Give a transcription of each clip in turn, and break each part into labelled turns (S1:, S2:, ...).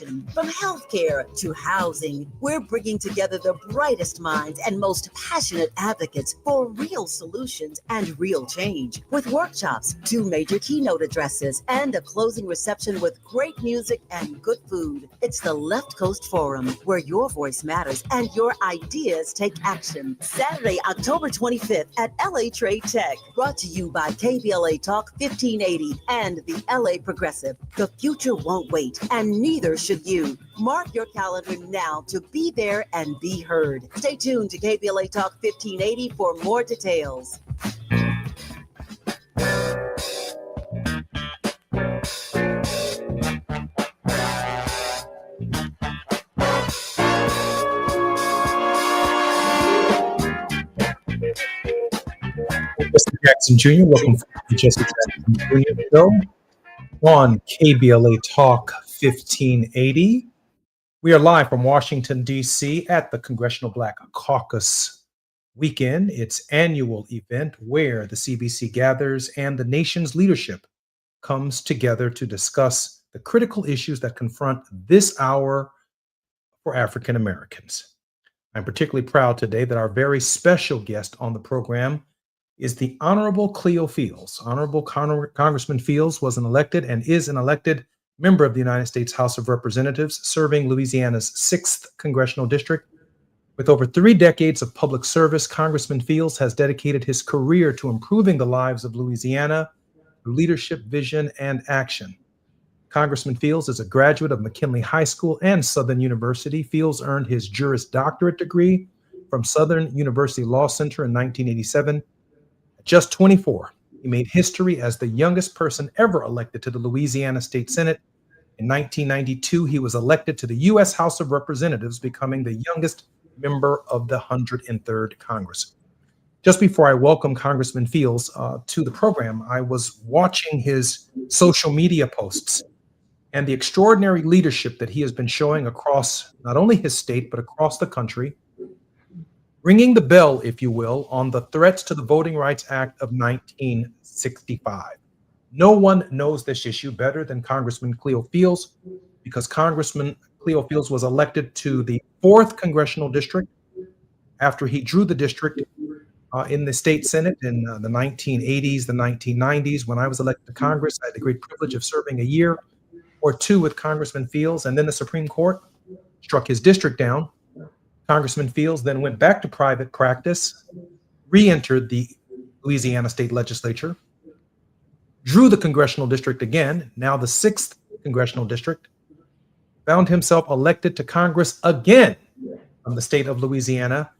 S1: From healthcare to housing, we're bringing together the brightest minds and most passionate advocates for real solutions and real change. With workshops, 2 major keynote addresses, and a closing reception with great music and good food. It's the Left Coast Forum, where your voice matters and your ideas take action. Saturday, October 25th at LA Trade Tech. Brought to you by KBLA Talk 1580 and the LA Progressive. The future won't wait, and neither should you. Mark your calendar now to be there and be heard. Stay tuned to KBLA Talk 1580 for more details.
S2: Jesse Jackson Jr., welcome to the Jesse Jackson Jr. Show on KBLA Talk 1580. We are live from Washington, D.C. at the Congressional Black Caucus Weekend, its annual event where the CBC gathers and the nation's leadership comes together to discuss the critical issues that confront this hour for African Americans. I'm particularly proud today that our very special guest on the program is the Honorable Cleo Fields. Honorable Congressman Fields was an elected and is an elected member of the United States House of Representatives, serving Louisiana's 6th Congressional District. With over 3 decades of public service, Congressman Fields has dedicated his career to improving the lives of Louisiana through leadership, vision, and action. Congressman Fields is a graduate of McKinley High School and Southern University. Fields earned his Juris Doctorate degree from Southern University Law Center in 1987. At just 24, he made history as the youngest person ever elected to the Louisiana State Senate. In 1992, he was elected to the U.S. House of Representatives, becoming the youngest member of the 103rd Congress. Just before I welcome Congressman Fields to the program, I was watching his social media posts and the extraordinary leadership that he has been showing across not only his state, but across the country, ringing the bell, if you will, on the threats to the Voting Rights Act of 1965. No one knows this issue better than Congressman Cleo Fields, because Congressman Cleo Fields was elected to the 4th Congressional District after he drew the district in the state Senate in the 1980s, the 1990s. When I was elected to Congress, I had the great privilege of serving a year or two with Congressman Fields, and then the Supreme Court struck his district down. Congressman Fields then went back to private practice, re-entered the Louisiana State Legislature, drew the congressional district again, now the 6th Congressional District, found himself elected to Congress again from the state of Louisiana,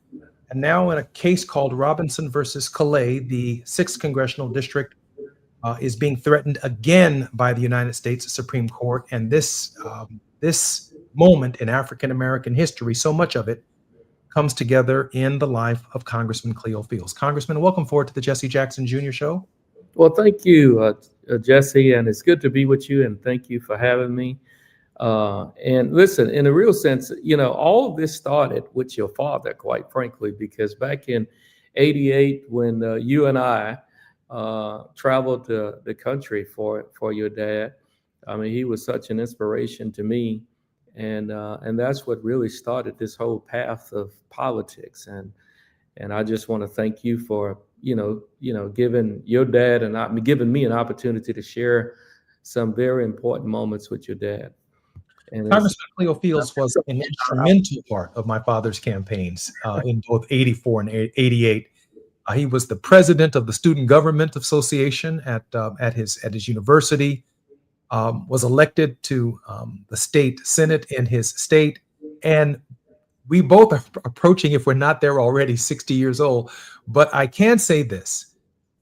S2: and now in a case called Robinson versus Calais, the 6th Congressional District is being threatened again by the United States Supreme Court. And this moment in African American history, so much of it comes together in the life of Congressman Cleo Fields. Congressman, welcome forward to the Jesse Jackson Jr. Show.
S3: Well, thank you, Jesse, and it's good to be with you, and thank you for having me. And listen, in a real sense, all of this started with your father, quite frankly, because back in '88, when you and I traveled the country for your dad, I mean, he was such an inspiration to me. And that's what really started this whole path of politics. And I just want to thank you for, giving your dad and giving me an opportunity to share some very important moments with your dad. And
S2: Congressman Cleo Fields was an instrumental part of my father's campaigns in both '84 and '88. He was the president of the Student Government Association at his university. Was elected to the state Senate in his state. And we both are approaching, if we're not there already, 60 years old. But I can say this,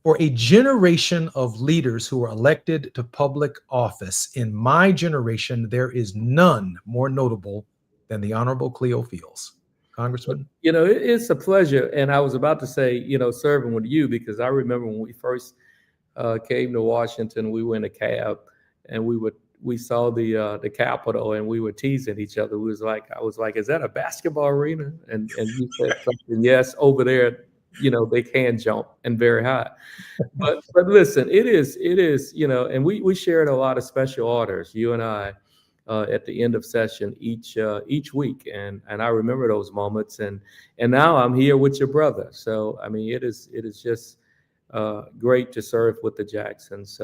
S2: for a generation of leaders who were elected to public office, in my generation, there is none more notable than the Honorable Cleo Fields. Congressman?
S3: It's a pleasure. And I was about to say, serving with you, because I remember when we first came to Washington, we were in a cab, and we saw the Capitol, and we were teasing each other. I was like, is that a basketball arena? And you said something, yes, over there, they can jump and very high. But listen, it is, and we shared a lot of special orders, you and I, at the end of session each week, and I remember those moments. And now I'm here with your brother. So I mean, it is just great to serve with the Jacksons.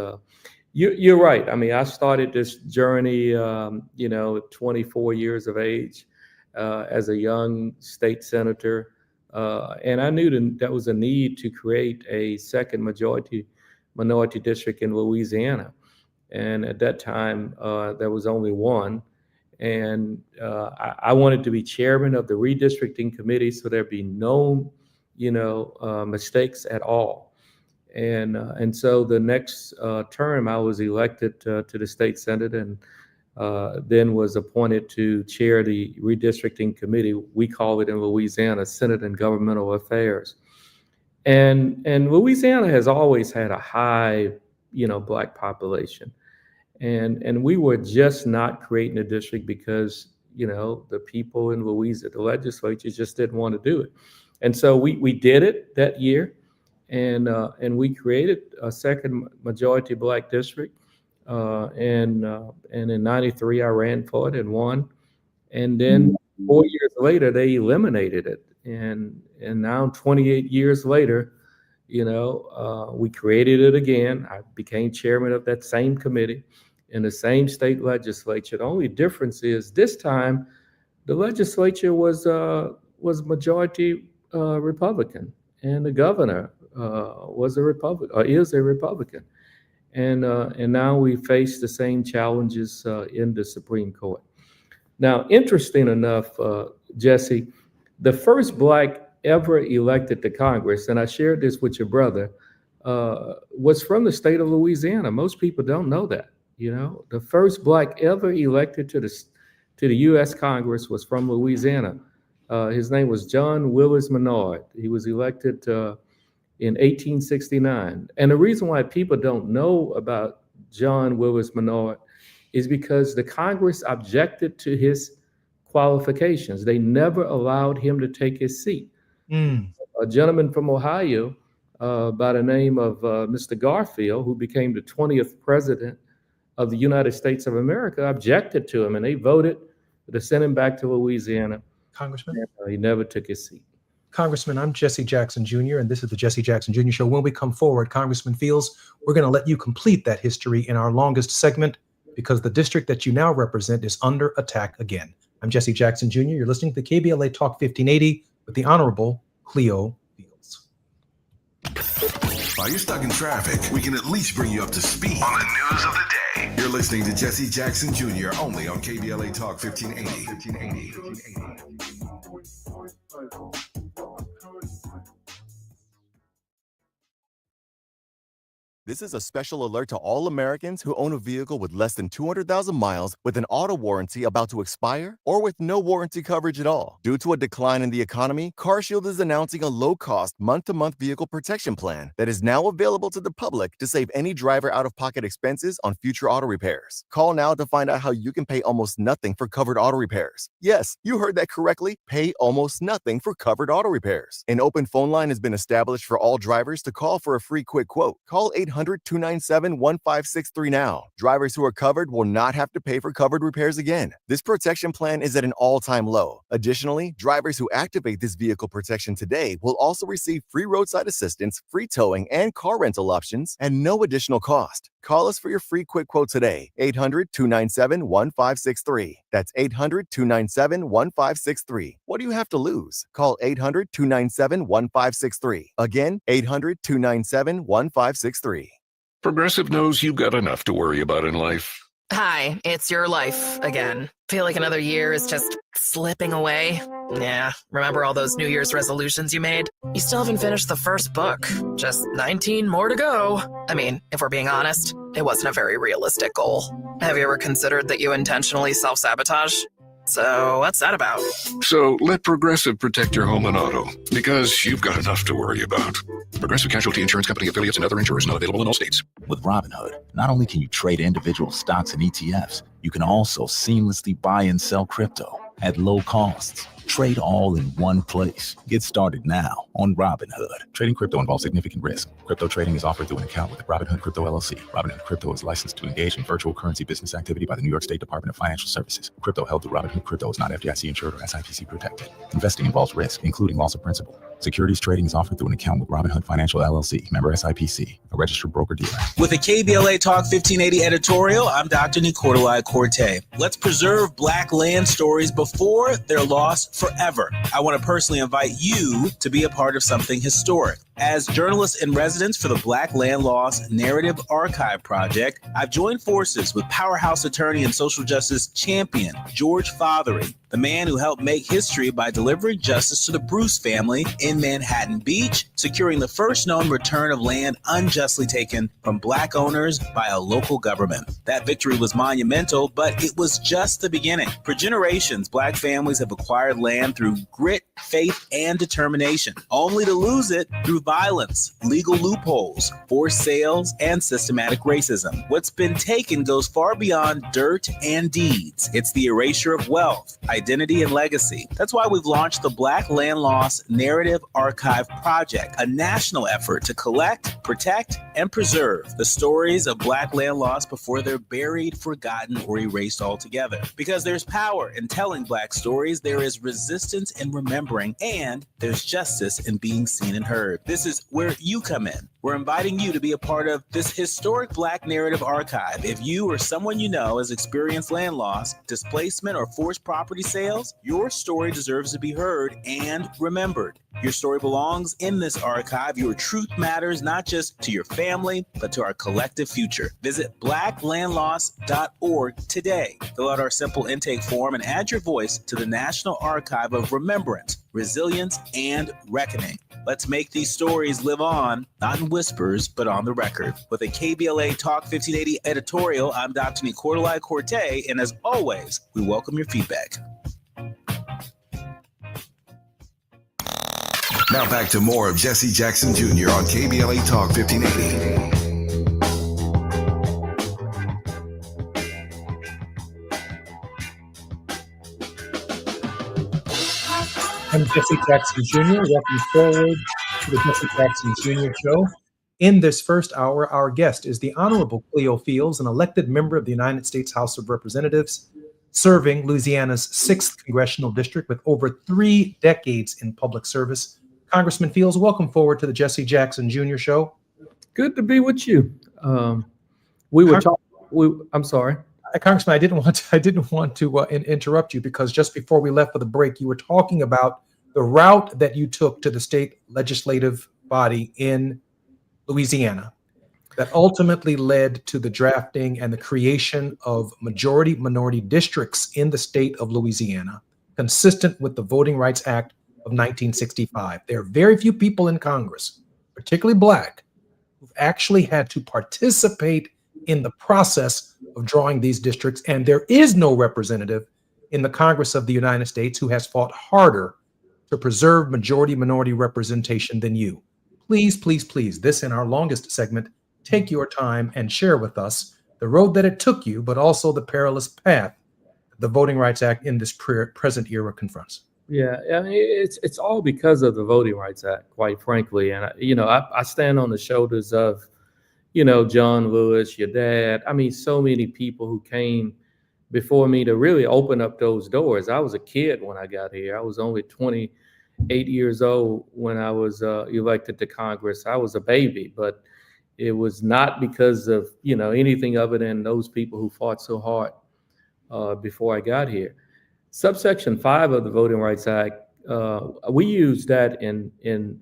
S3: You're right. I mean, I started this journey, 24 years of age, as a young state senator, and I knew that there was a need to create a second minority district in Louisiana. And at that time, there was only one. And I wanted to be chairman of the redistricting committee so there'd be no, mistakes at all. And so the next term, I was elected to the state senate, and then was appointed to chair the redistricting committee. We call it in Louisiana Senate and Governmental Affairs. And Louisiana has always had a high, Black population. And we were just not creating a district because, the people in Louisiana, the legislature just didn't want to do it. And so we did it that year, and we created a second majority Black district. And in '93, I ran for it and won. And then 4 years later, they eliminated it. And now 28 years later, we created it again. I became chairman of that same committee in the same state legislature. The only difference is this time the legislature was majority Republican, and the governor was a Republican, or is a Republican. And now we face the same challenges in the Supreme Court. Now, interesting enough, Jesse, the first Black ever elected to Congress, and I shared this with your brother, was from the state of Louisiana. Most people don't know that. The first Black ever elected to the U.S. Congress was from Louisiana. His name was John Willis Menard. He was elected in 1869. And the reason why people don't know about John Willis Menard is because the Congress objected to his qualifications. They never allowed him to take his seat. A gentleman from Ohio by the name of Mr. Garfield, who became the 20th president of the United States of America, objected to him, and they voted to send him back to Louisiana.
S2: Congressman?
S3: He never took his seat.
S2: Congressman, I'm Jesse Jackson Jr., and this is the Jesse Jackson Jr. Show. When we come forward, Congressman Fields, we're going to let you complete that history in our longest segment, because the district that you now represent is under attack again. I'm Jesse Jackson Jr. You're listening to the KBLA Talk 1580 with the Honorable Cleo Fields.
S4: While you're stuck in traffic, we can at least bring you up to speed on the news of the day. You're listening to Jesse Jackson Jr. only on KBLA Talk 1580.
S5: This is a special alert to all Americans who own a vehicle with less than 200,000 miles with an auto warranty about to expire or with no warranty coverage at all. Due to a decline in the economy, CarShield is announcing a low-cost month-to-month vehicle protection plan that is now available to the public to save any driver out-of-pocket expenses on future auto repairs. Call now to find out how you can pay almost nothing for covered auto repairs. Yes, you heard that correctly. Pay almost nothing for covered auto repairs. An open phone line has been established for all drivers to call for a free quick quote. Call 800-297-1563 now. Drivers who are covered will not have to pay for covered repairs again. This protection plan is at an all-time low. Additionally, drivers who activate this vehicle protection today will also receive free roadside assistance, free towing, and car rental options at no additional cost. Call us for your free quick quote today. 800-297-1563. That's 800-297-1563. What do you have to lose? Call 800-297-1563. Again, 800-297-1563.
S4: Progressive knows you've got enough to worry about in life.
S6: Hi, it's your life again. Feel like another year is just slipping away? Yeah, remember all those New Year's resolutions you made? You still haven't finished the first book. Just 19 more to go. I mean, if we're being honest, it wasn't a very realistic goal. Have you ever considered that you intentionally self-sabotage? So what's that about?
S4: So let Progressive protect your home and auto, because you've got enough to worry about. Progressive Casualty Insurance Company affiliates and other insurers not available in all states.
S7: With Robinhood, not only can you trade individual stocks and ETFs, you can also seamlessly buy and sell crypto at low costs. Trade all in one place. Get started now on Robinhood. Trading crypto involves significant risk. Crypto trading is offered through an account with Robinhood Crypto LLC. Robinhood Crypto is licensed to engage in virtual currency business activity by the New York State Department of Financial Services. Crypto held through Robinhood Crypto is not FDIC insured or SIPC protected. Investing involves risk, including loss of principal. Securities trading is offered through an account with Robinhood Financial LLC, member SIPC, a registered broker-dealer.
S8: With a KBLA Talk 1580 editorial, I'm Dr. Nicolai Corte. Let's preserve Black land stories before they're lost forever. I want to personally invite you to be a part of something historic. As journalist in residence for the Black Land Lost Narrative Archive Project, I've joined forces with powerhouse attorney and social justice champion George Fothery, the man who helped make history by delivering justice to the Bruce family in Manhattan Beach, securing the first known return of land unjustly taken from Black owners by a local government. That victory was monumental, but it was just the beginning. For generations, Black families have acquired land through grit, faith, and determination, only to lose it through violence, legal loopholes, forced sales, and systematic racism. What's been taken goes far beyond dirt and deeds. It's the erasure of wealth, identity, and legacy. That's why we've launched the Black Land Lost Narrative Archive Project, a national effort to collect, protect, and preserve the stories of Black land lost before they're buried, forgotten, or erased altogether. Because there's power in telling Black stories, there is resistance in remembering, and there's justice in being seen and heard. This is where you come in. We're inviting you to be a part of this historic Black narrative archive. If you or someone you know has experienced land loss, displacement, or forced property sales, your story deserves to be heard and remembered. Your story belongs in this archive. Your truth matters not just to your family, but to our collective future. Visit blacklandlost.org today. Fill out our simple intake form and add your voice to the National Archive of Remembrance, Resilience, and Reckoning. Let's make these stories live on, not in whispers, but on the record. With a KBLA Talk 1580 editorial, I'm Dr. Nicolai Corte, and as always, we welcome your feedback.
S4: Now back to more of Jesse Jackson Jr. on KBLA Talk 1580.
S2: I'm Jesse Jackson Jr. Welcome forward to the Jesse Jackson Jr. Show. In this first hour, our guest is the Honorable Cleo Fields, an elected member of the United States House of Representatives, serving Louisiana's 6th Congressional District with over 3 decades in public service. Congressman Fields, welcome forward to the Jesse Jackson Jr. Show.
S3: Good to be with you. We were talking. I'm sorry,
S2: Congressman. I didn't want to interrupt you because just before we left for the break, you were talking about the route that you took to the state legislative body in Louisiana that ultimately led to the drafting and the creation of majority-minority districts in the state of Louisiana, consistent with the Voting Rights Act of 1965. There are very few people in Congress, particularly Black, who've actually had to participate in the process of drawing these districts, and there is no representative in the Congress of the United States who has fought harder to preserve majority-minority representation than you. Please, please, please, this in our longest segment, take your time and share with us the road that it took you, but also the perilous path the Voting Rights Act in this present era confronts.
S3: Yeah, I mean, it's all because of the Voting Rights Act, quite frankly. And, I stand on the shoulders of, John Lewis, your dad. I mean, so many people who came before me to really open up those doors. I was a kid when I got here. I was only 28 years old when I was elected to Congress. I was a baby, but it was not because of, anything other than those people who fought so hard before I got here. Subsection 5 of the Voting Rights Act, we used that in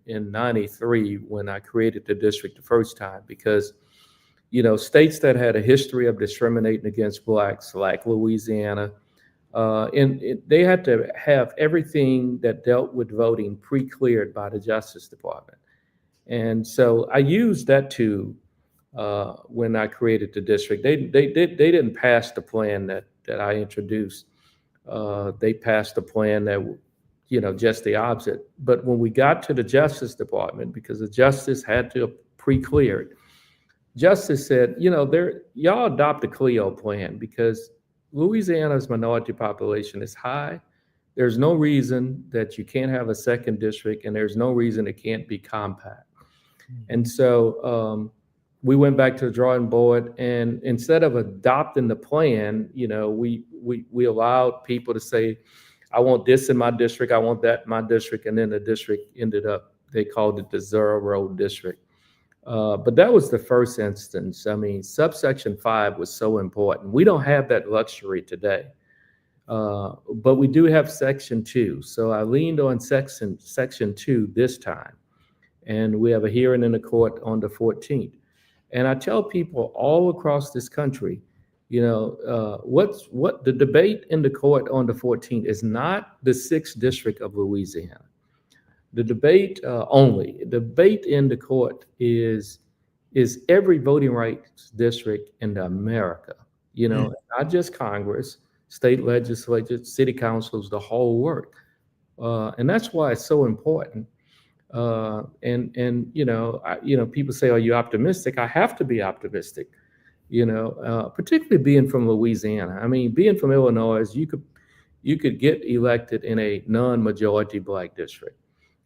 S3: 93 when I created the district the first time because, states that had a history of discriminating against Blacks, like Louisiana, they had to have everything that dealt with voting pre-cleared by the Justice Department. And so I used that too when I created the district. They didn't pass the plan that I introduced. They passed a plan that, just the opposite. But when we got to the Justice Department, because the Justice had to pre-clear it, Justice said, y'all adopt the Cleo plan because Louisiana's minority population is high, there's no reason that you can't have a second district, and there's no reason it can't be compact. And so we went back to the drawing board, and instead of adopting the plan, we allowed people to say, I want this in my district, I want that in my district, and then the district ended up, they called it the Zero Road District. But that was the first instance. I mean, subsection 5 was so important. We don't have that luxury today, but we do have section 2. So I leaned on section 2 this time, and we have a hearing in the court on the 14th. And I tell people all across this country, what the debate in the court on the 14th is not the 6th district of Louisiana. The debate the debate in the court is every voting rights district in America, not just Congress, state legislatures, city councils, the whole work. And that's why it's so important. People say, are you optimistic? I have to be optimistic, particularly being from Louisiana. I mean, being from Illinois, you could get elected in a non-majority Black district.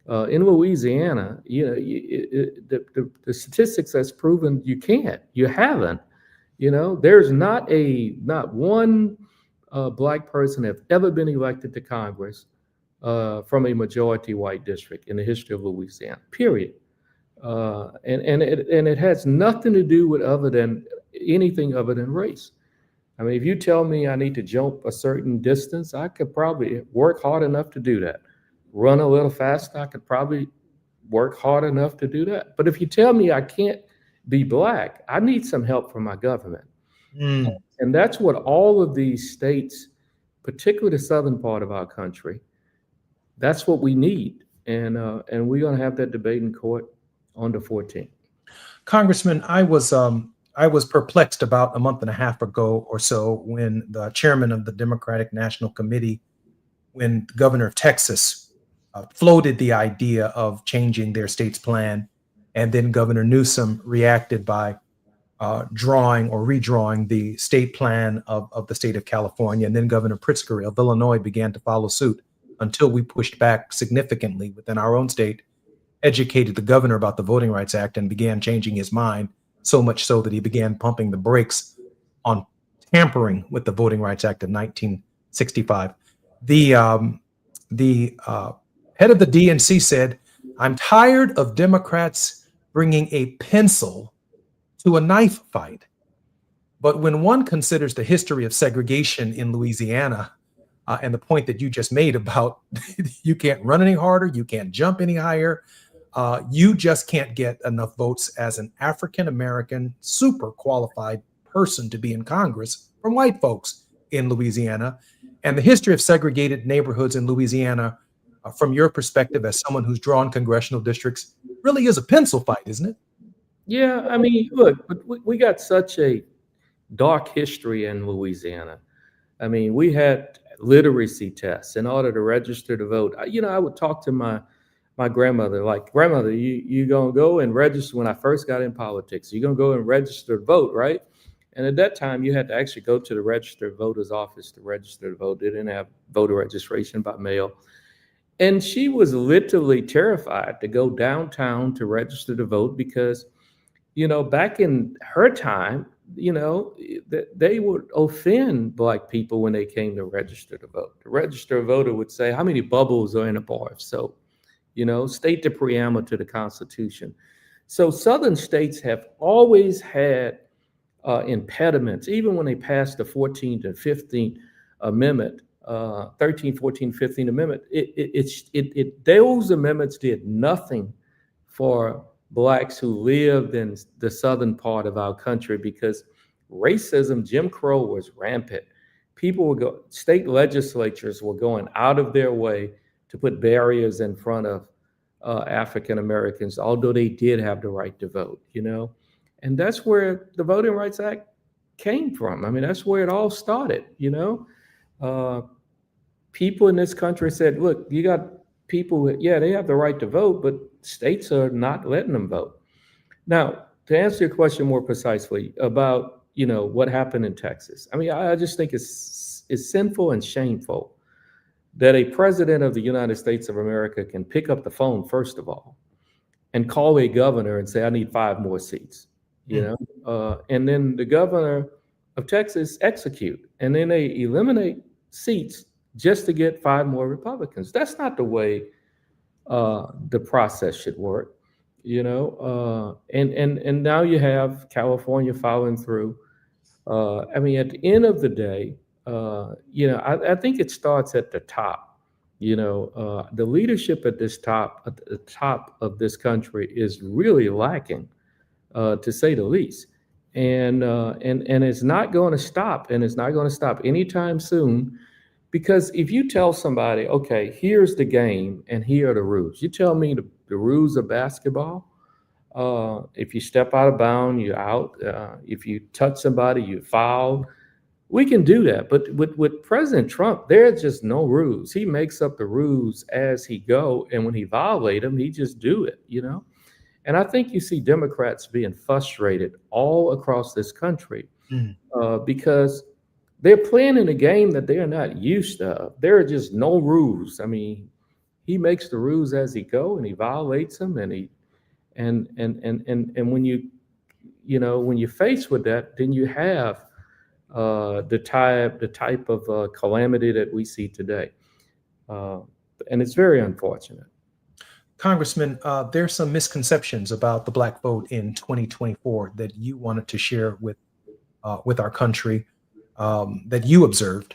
S3: In Louisiana, the statistics has proven you can't. You haven't. There's not one Black person have ever been elected to Congress from a majority white district in the history of Louisiana. Period. And it has nothing to do with anything other than race. I mean, if you tell me I need to jump a certain distance, I could probably work hard enough to do that. Run a little faster, I could probably work hard enough to do that. But if you tell me I can't be Black, I need some help from my government. And that's what all of these states, particularly the southern part of our country, that's what we need. And we're going to have that debate in court on the 14th.
S2: Congressman, I was perplexed about a month and a half ago or so when the chairman of the Democratic National Committee, when the governor of Texas floated the idea of changing their state's plan, and then Governor Newsom reacted by drawing or redrawing the state plan of the state of California, and then Governor Pritzker of Illinois began to follow suit until we pushed back significantly within our own state, educated the governor about the Voting Rights Act, and began changing his mind, so much so that he began pumping the brakes on tampering with the Voting Rights Act of 1965. The head of the DNC said, I'm tired of Democrats bringing a pencil to a knife fight. But when one considers the history of segregation in Louisiana, and the point that you just made about you can't run any harder, you can't jump any higher, you just can't get enough votes as an African-American, super qualified person to be in Congress from white folks in Louisiana. And the history of segregated neighborhoods in Louisiana, from your perspective as someone who's drawn congressional districts, really is a pencil fight, isn't it?
S3: Yeah, I mean, look, we got such a dark history in Louisiana. I mean, we had literacy tests in order to register to vote. I would talk to my grandmother, like, grandmother, you gonna go and register. When I first got in politics, you're gonna go and register to vote, right? And at that time, you had to actually go to the registered voters office to register to vote. They didn't have voter registration by mail. And she was literally terrified to go downtown to register to vote because, back in her time, they would offend Black people when they came to register to vote. The registered voter would say, how many bubbles are in a bar of soap? State the preamble to the Constitution. So Southern states have always had impediments, even when they passed the 14th and 15th Amendment, 13, 14, 15 Amendment. Those amendments did nothing for Blacks who lived in the southern part of our country because racism, Jim Crow was rampant. State legislatures were going out of their way to put barriers in front of African Americans, although they did have the right to vote, And that's where the Voting Rights Act came from. I mean, that's where it all started, People in this country said, look, you got people that, they have the right to vote, but states are not letting them vote. Now, to answer your question more precisely about, what happened in Texas, I mean, I just think it's sinful and shameful that a president of the United States of America can pick up the phone, first of all, and call a governor and say, I need 5 more seats, and then the governor of Texas execute, and then they eliminate seats just to get 5 more Republicans. That's not the way the process should work, and now you have California following through. I mean, at the end of the day, I think it starts at the top. The leadership at the top of this country is really lacking, to say the least, and it's not going to stop, and it's not going to stop anytime soon. Because if you tell somebody, okay, here's the game and here are the rules, you tell me the rules of basketball. If you step out of bounds, you're out. If you touch somebody, you foul. We can do that. But with President Trump, there's just no rules. He makes up the rules as he go. And when he violates them, he just do it, And I think you see Democrats being frustrated all across this country because they're playing in a game that they're not used to. There are just no rules. I mean, he makes the rules as he go, and he violates them, and when when you're faced with that, then you have the type of calamity that we see today, and it's very unfortunate.
S2: Congressman, there's some misconceptions about the Black vote in 2024 that you wanted to share with our country. That you observed.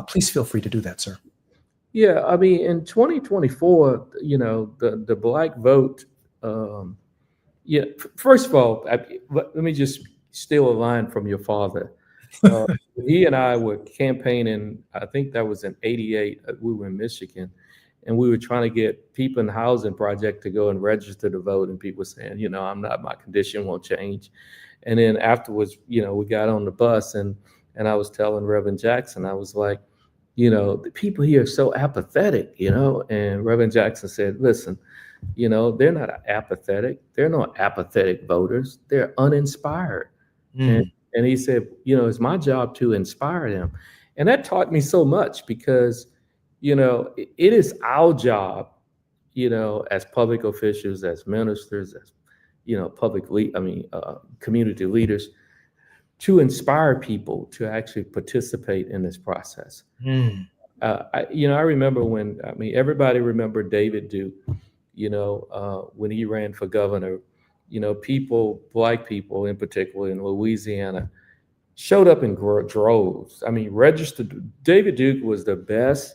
S2: Please feel free to do that, sir.
S3: Yeah, I mean, in 2024, the Black vote. First of all, let me just steal a line from your father. He and I were campaigning. I think that was in '88. We were in Michigan, and we were trying to get people in the housing project to go and register to vote, and people were saying, I'm not. My condition won't change. And then afterwards, we got on the bus and I was telling Reverend Jackson, I was like, the people here are so apathetic, and Reverend Jackson said, listen, they're not apathetic. They're not apathetic voters. They're uninspired. And he said, it's my job to inspire them. And that taught me so much because, it is our job, as public officials, as ministers, as, community leaders, to inspire people to actually participate in this process. I remember everybody remembered David Duke, when he ran for governor, Black people in particular in Louisiana, showed up in droves. I mean, registered. David Duke was the best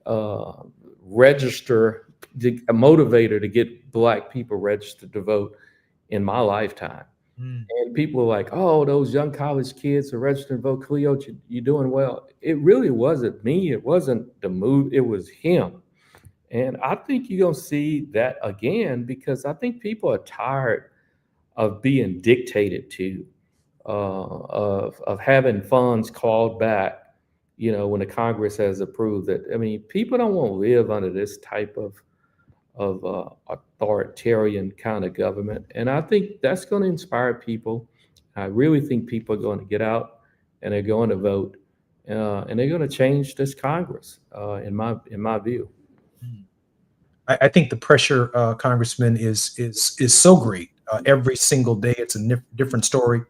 S3: motivator to get Black people registered to vote in my lifetime. And people were like, oh, those young college kids are registered to vote. Cleo, you're doing well. It really wasn't me. It wasn't the move. It was him. And I think you're going to see that again, because I think people are tired of being dictated to, of having funds called back, when the Congress has approved it. I mean, people don't want to live under this type of authoritarian kind of government. And I think that's going to inspire people. I really think people are going to get out and they're going to vote, and they're going to change this Congress, in my view.
S2: I think the pressure, Congressman, is so great. Every single day, it's a different story.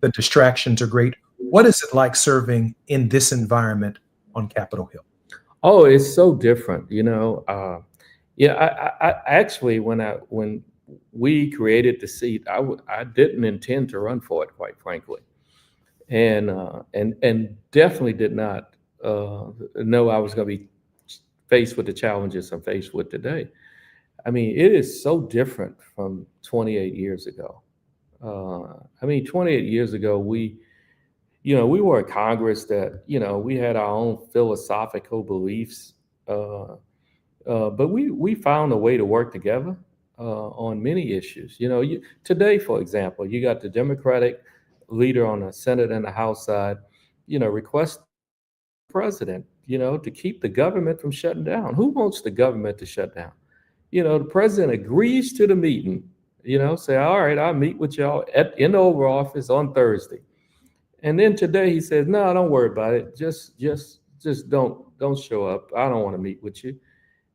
S2: The distractions are great. What is it like serving in this environment on Capitol Hill?
S3: Oh, it's so different. I actually, when we created the seat, I didn't intend to run for it, quite frankly, and definitely did not know I was going to be faced with the challenges I'm faced with today. I mean, it is so different from 28 years ago. 28 years ago, we were in Congress that, we had our own philosophical beliefs, but we found a way to work together on many issues. Today, for example, you got the Democratic leader on the Senate and the House side, request the president, to keep the government from shutting down. Who wants the government to shut down? The president agrees to the meeting, say, all right, I'll meet with y'all in the Oval Office on Thursday. And then today he says, no, don't worry about it. Just just don't show up. I don't want to meet with you.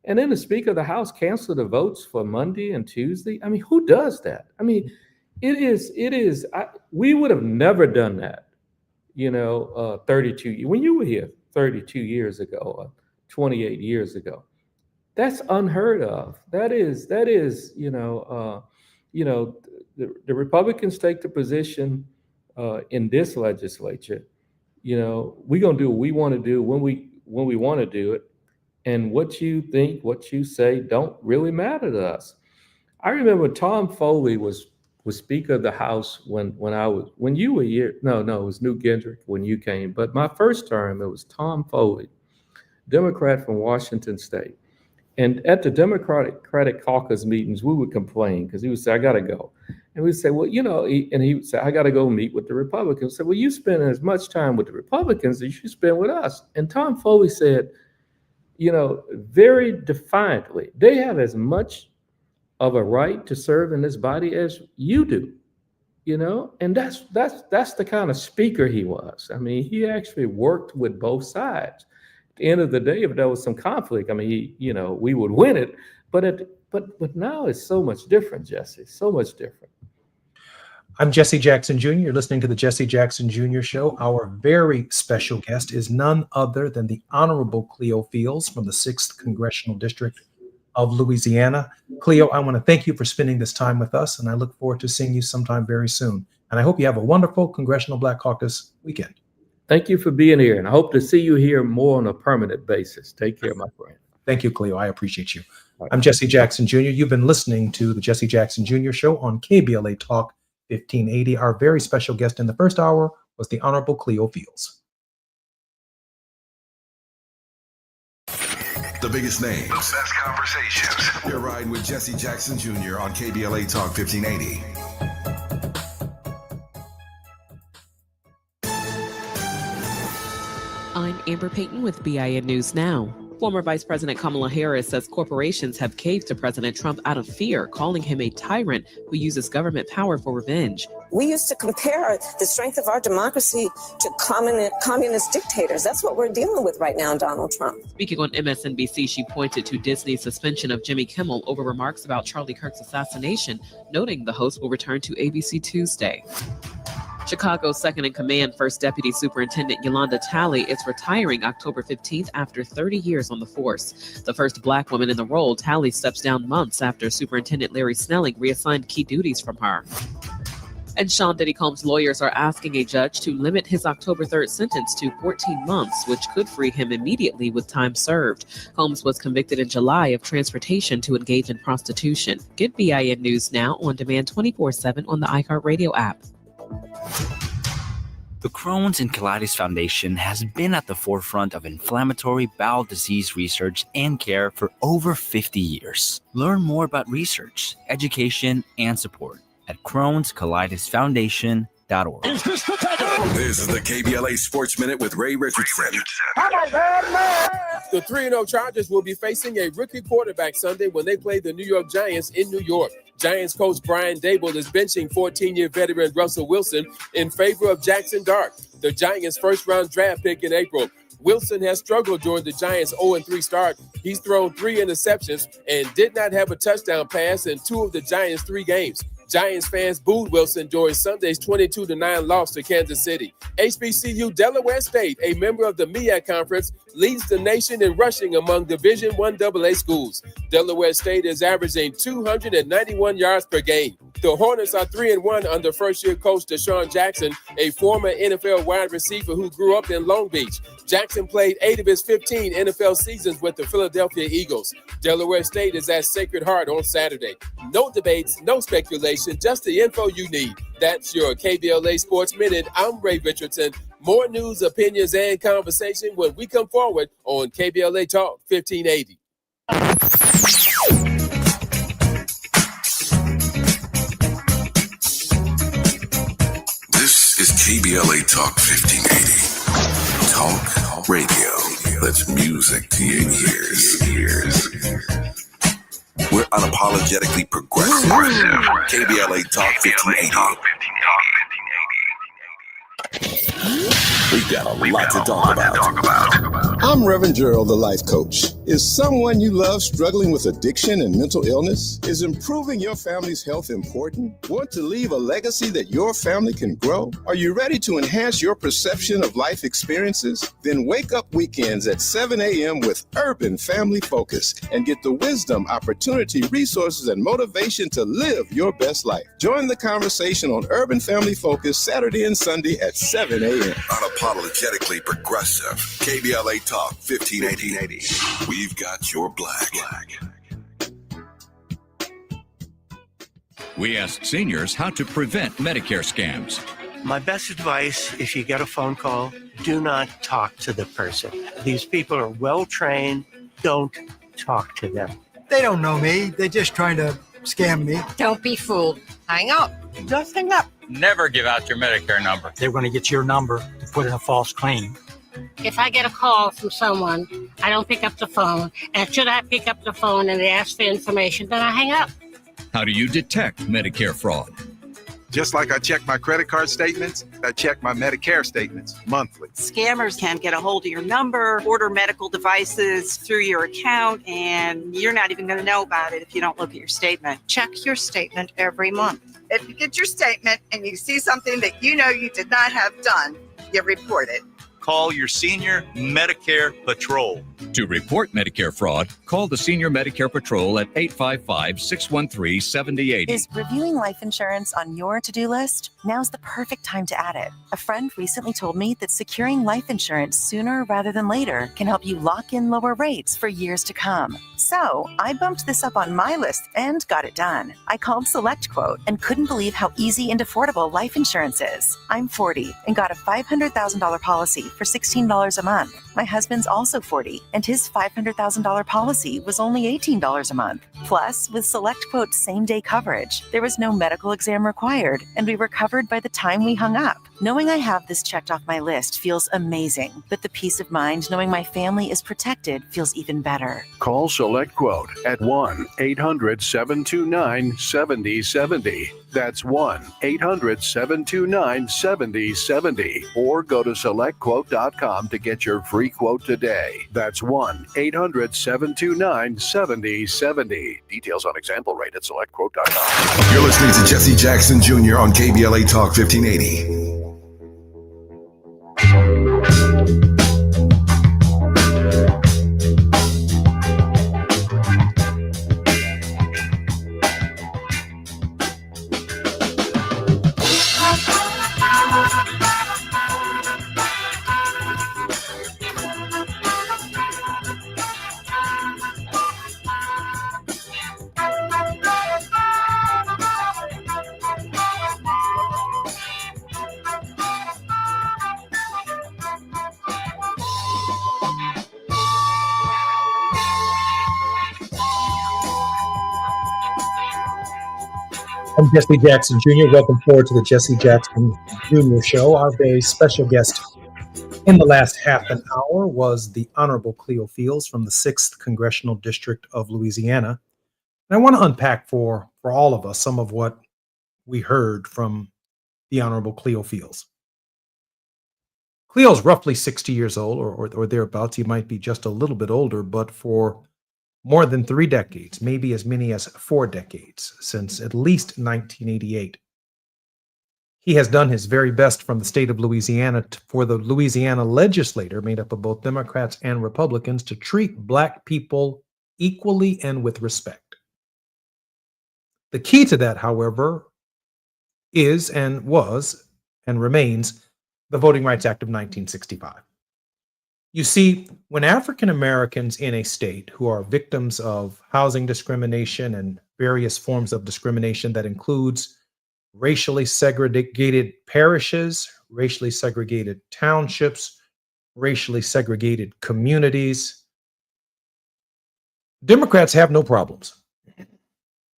S3: And then the Speaker of the House canceled the votes for Monday and Tuesday. I mean, who does that? I mean, we would have never done that, 32, when you were here 32 years ago, or 28 years ago. That's unheard of. That is, the Republicans take the position in this legislature, we're going to do what we want to do when we want to do it. And what you think, what you say don't really matter to us. I remember Tom Foley was Speaker of the House when you were here. No, it was Newt Gingrich when you came. But my first term, it was Tom Foley, Democrat from Washington State. And at the Democratic caucus meetings, we would complain because he would say, I got to go. And we'd say, well, and he would say, I got to go meet with the Republicans. So, well, you spend as much time with the Republicans as you spend with us. And Tom Foley said, very defiantly, they have as much of a right to serve in this body as you do, and that's the kind of speaker he was. I mean, he actually worked with both sides. At the end of the day, if there was some conflict, I mean, we would win it. But now it's so much different, Jesse, so much different.
S2: I'm Jesse Jackson Jr. You're listening to the Jesse Jackson Jr. Show. Our very special guest is none other than the Honorable Cleo Fields from the 6th Congressional District of Louisiana. Cleo, I want to thank you for spending this time with us, and I look forward to seeing you sometime very soon. And I hope you have a wonderful Congressional Black Caucus weekend.
S3: Thank you for being here, and I hope to see you here more on a permanent basis. Take care, my friend.
S2: Thank you, Cleo. I appreciate you. I'm Jesse Jackson Jr. You've been listening to the Jesse Jackson Jr. Show on KBLA Talk 1580. Our very special guest in the first hour was the Honorable Cleo Fields.
S4: The biggest names, the best conversations. You're riding with Jesse Jackson Jr. on KBLA Talk 1580.
S9: I'm Amber Payton with BIN News Now. Former Vice President Kamala Harris says corporations have caved to President Trump out of fear, calling him a tyrant who uses government power for revenge.
S10: We used to compare the strength of our democracy to communist dictators. That's what we're dealing with right now, Donald Trump.
S9: Speaking on MSNBC, she pointed to Disney's suspension of Jimmy Kimmel over remarks about Charlie Kirk's assassination, noting the host will return to ABC Tuesday. Chicago's second-in-command First Deputy Superintendent Yolanda Talley is retiring October 15th after 30 years on the force. The first Black woman in the role, Talley steps down months after Superintendent Larry Snelling reassigned key duties from her. And Sean Diddy Combs' lawyers are asking a judge to limit his October 3rd sentence to 14 months, which could free him immediately with time served. Combs was convicted in July of transportation to engage in prostitution. Get BIN News Now on demand 24/7 on the iHeartRadio app.
S11: The Crohn's and Colitis Foundation has been at the forefront of inflammatory bowel disease research and care for over 50 years. Learn more about research, education, and support at Crohn'sColitisFoundation.org.
S4: This is the KBLA Sports Minute with Ray Richardson.
S12: The 3-0 Chargers will be facing a rookie quarterback Sunday when they play the New York Giants in New York. Giants coach Brian Daboll is benching 14-year veteran Russell Wilson in favor of Jackson Dart, the Giants' first-round draft pick in April. Wilson has struggled during the Giants' 0-3 start. He's thrown 3 interceptions and did not have a touchdown pass in 2 of the Giants' 3 games. Giants fans booed Wilson during Sunday's 22-9 loss to Kansas City. HBCU Delaware State, a member of the MEAC Conference, leads the nation in rushing among Division I AA schools. Delaware State is averaging 291 yards per game. The Hornets are 3-1 under first-year coach Deshaun Jackson, a former NFL wide receiver who grew up in Long Beach. Jackson played 8 of his 15 NFL seasons with the Philadelphia Eagles. Delaware State is at Sacred Heart on Saturday. No debates, no speculation, just the info you need. That's your KBLA Sports Minute. I'm Ray Richardson. More news, opinions, and conversation when we come forward on KBLA Talk 1580.
S4: This is KBLA Talk 1580. Talk radio. That's music to your ears. We're unapologetically progressive. KBLA Talk 1580. We got a lot to talk about.
S13: I'm Reverend Gerald, the life coach. Is someone you love struggling with addiction and mental illness? Is improving your family's health important? Want to leave a legacy that your family can grow? Are you ready to enhance your perception of life experiences? Then wake up weekends at 7 a.m. with Urban Family Focus and get the wisdom, opportunity, resources, and motivation to live your best life. Join the conversation on Urban Family Focus Saturday and Sunday at 7 a.m.
S4: Unapologetically progressive. KBLA Talk 1580. We've got your black.
S14: We asked seniors how to prevent Medicare scams.
S15: My best advice, if you get a phone call, do not talk to the person. These people are well trained. Don't talk to them.
S16: They don't know me. They're just trying to scam me.
S17: Don't be fooled. Hang up.
S15: Just hang up.
S18: Never give out your Medicare number.
S16: They're going to get your number to put in a false claim.
S17: If I get a call from someone, I don't pick up the phone. And should I pick up the phone and they ask for information, then I hang up.
S14: How do you detect Medicare fraud?
S19: Just like I check my credit card statements, I check my Medicare statements monthly.
S20: Scammers can get a hold of your number, order medical devices through your account, and you're not even going to know about it if you don't look at your statement.
S17: Check your statement every month.
S21: If you get your statement and you see something that you know you did not have done, you report it.
S22: Call your senior Medicare Patrol.
S14: To report Medicare fraud, call the Senior Medicare Patrol at 855-613-7080.
S23: Is reviewing life insurance on your to-do list? Now's the perfect time to add it. A friend recently told me that securing life insurance sooner rather than later can help you lock in lower rates for years to come. So I bumped this up on my list and got it done. I called SelectQuote and couldn't believe how easy and affordable life insurance is. I'm 40 and got a $500,000 policy for $16 a month. My husband's also 40 and his $500,000 policy was only $18 a month. Plus, with SelectQuote same-day coverage, there was no medical exam required and we were covered by the time we hung up. Knowing I have this checked off my list feels amazing, but the peace of mind knowing my family is protected feels even better.
S24: Call SelectQuote at 1-800-729-7070. That's 1-800-729-7070. Or go to SelectQuote.com to get your free quote today. That's 1-800-729-7070. Details on example rate at SelectQuote.com.
S4: You're listening to Jesse Jackson Jr. on KBLA Talk 1580.
S2: I'm Jesse Jackson Jr. Welcome forward to the Jesse Jackson Jr. Show. Our very special guest in the last half an hour was the Honorable Cleo Fields from the 6th Congressional District of Louisiana. And I want to unpack for all of us some of what we heard from the Honorable Cleo Fields. Cleo's roughly 60 years old or thereabouts. He might be just a little bit older, but for more than 3 decades, maybe as many as 4 decades, since at least 1988. He has done his very best from the state of Louisiana for the Louisiana legislature, made up of both Democrats and Republicans, to treat Black people equally and with respect. The key to that, however, is and was and remains the Voting Rights Act of 1965. You see, when African Americans in a state who are victims of housing discrimination and various forms of discrimination that includes racially segregated parishes, racially segregated townships, racially segregated communities, Democrats have no problems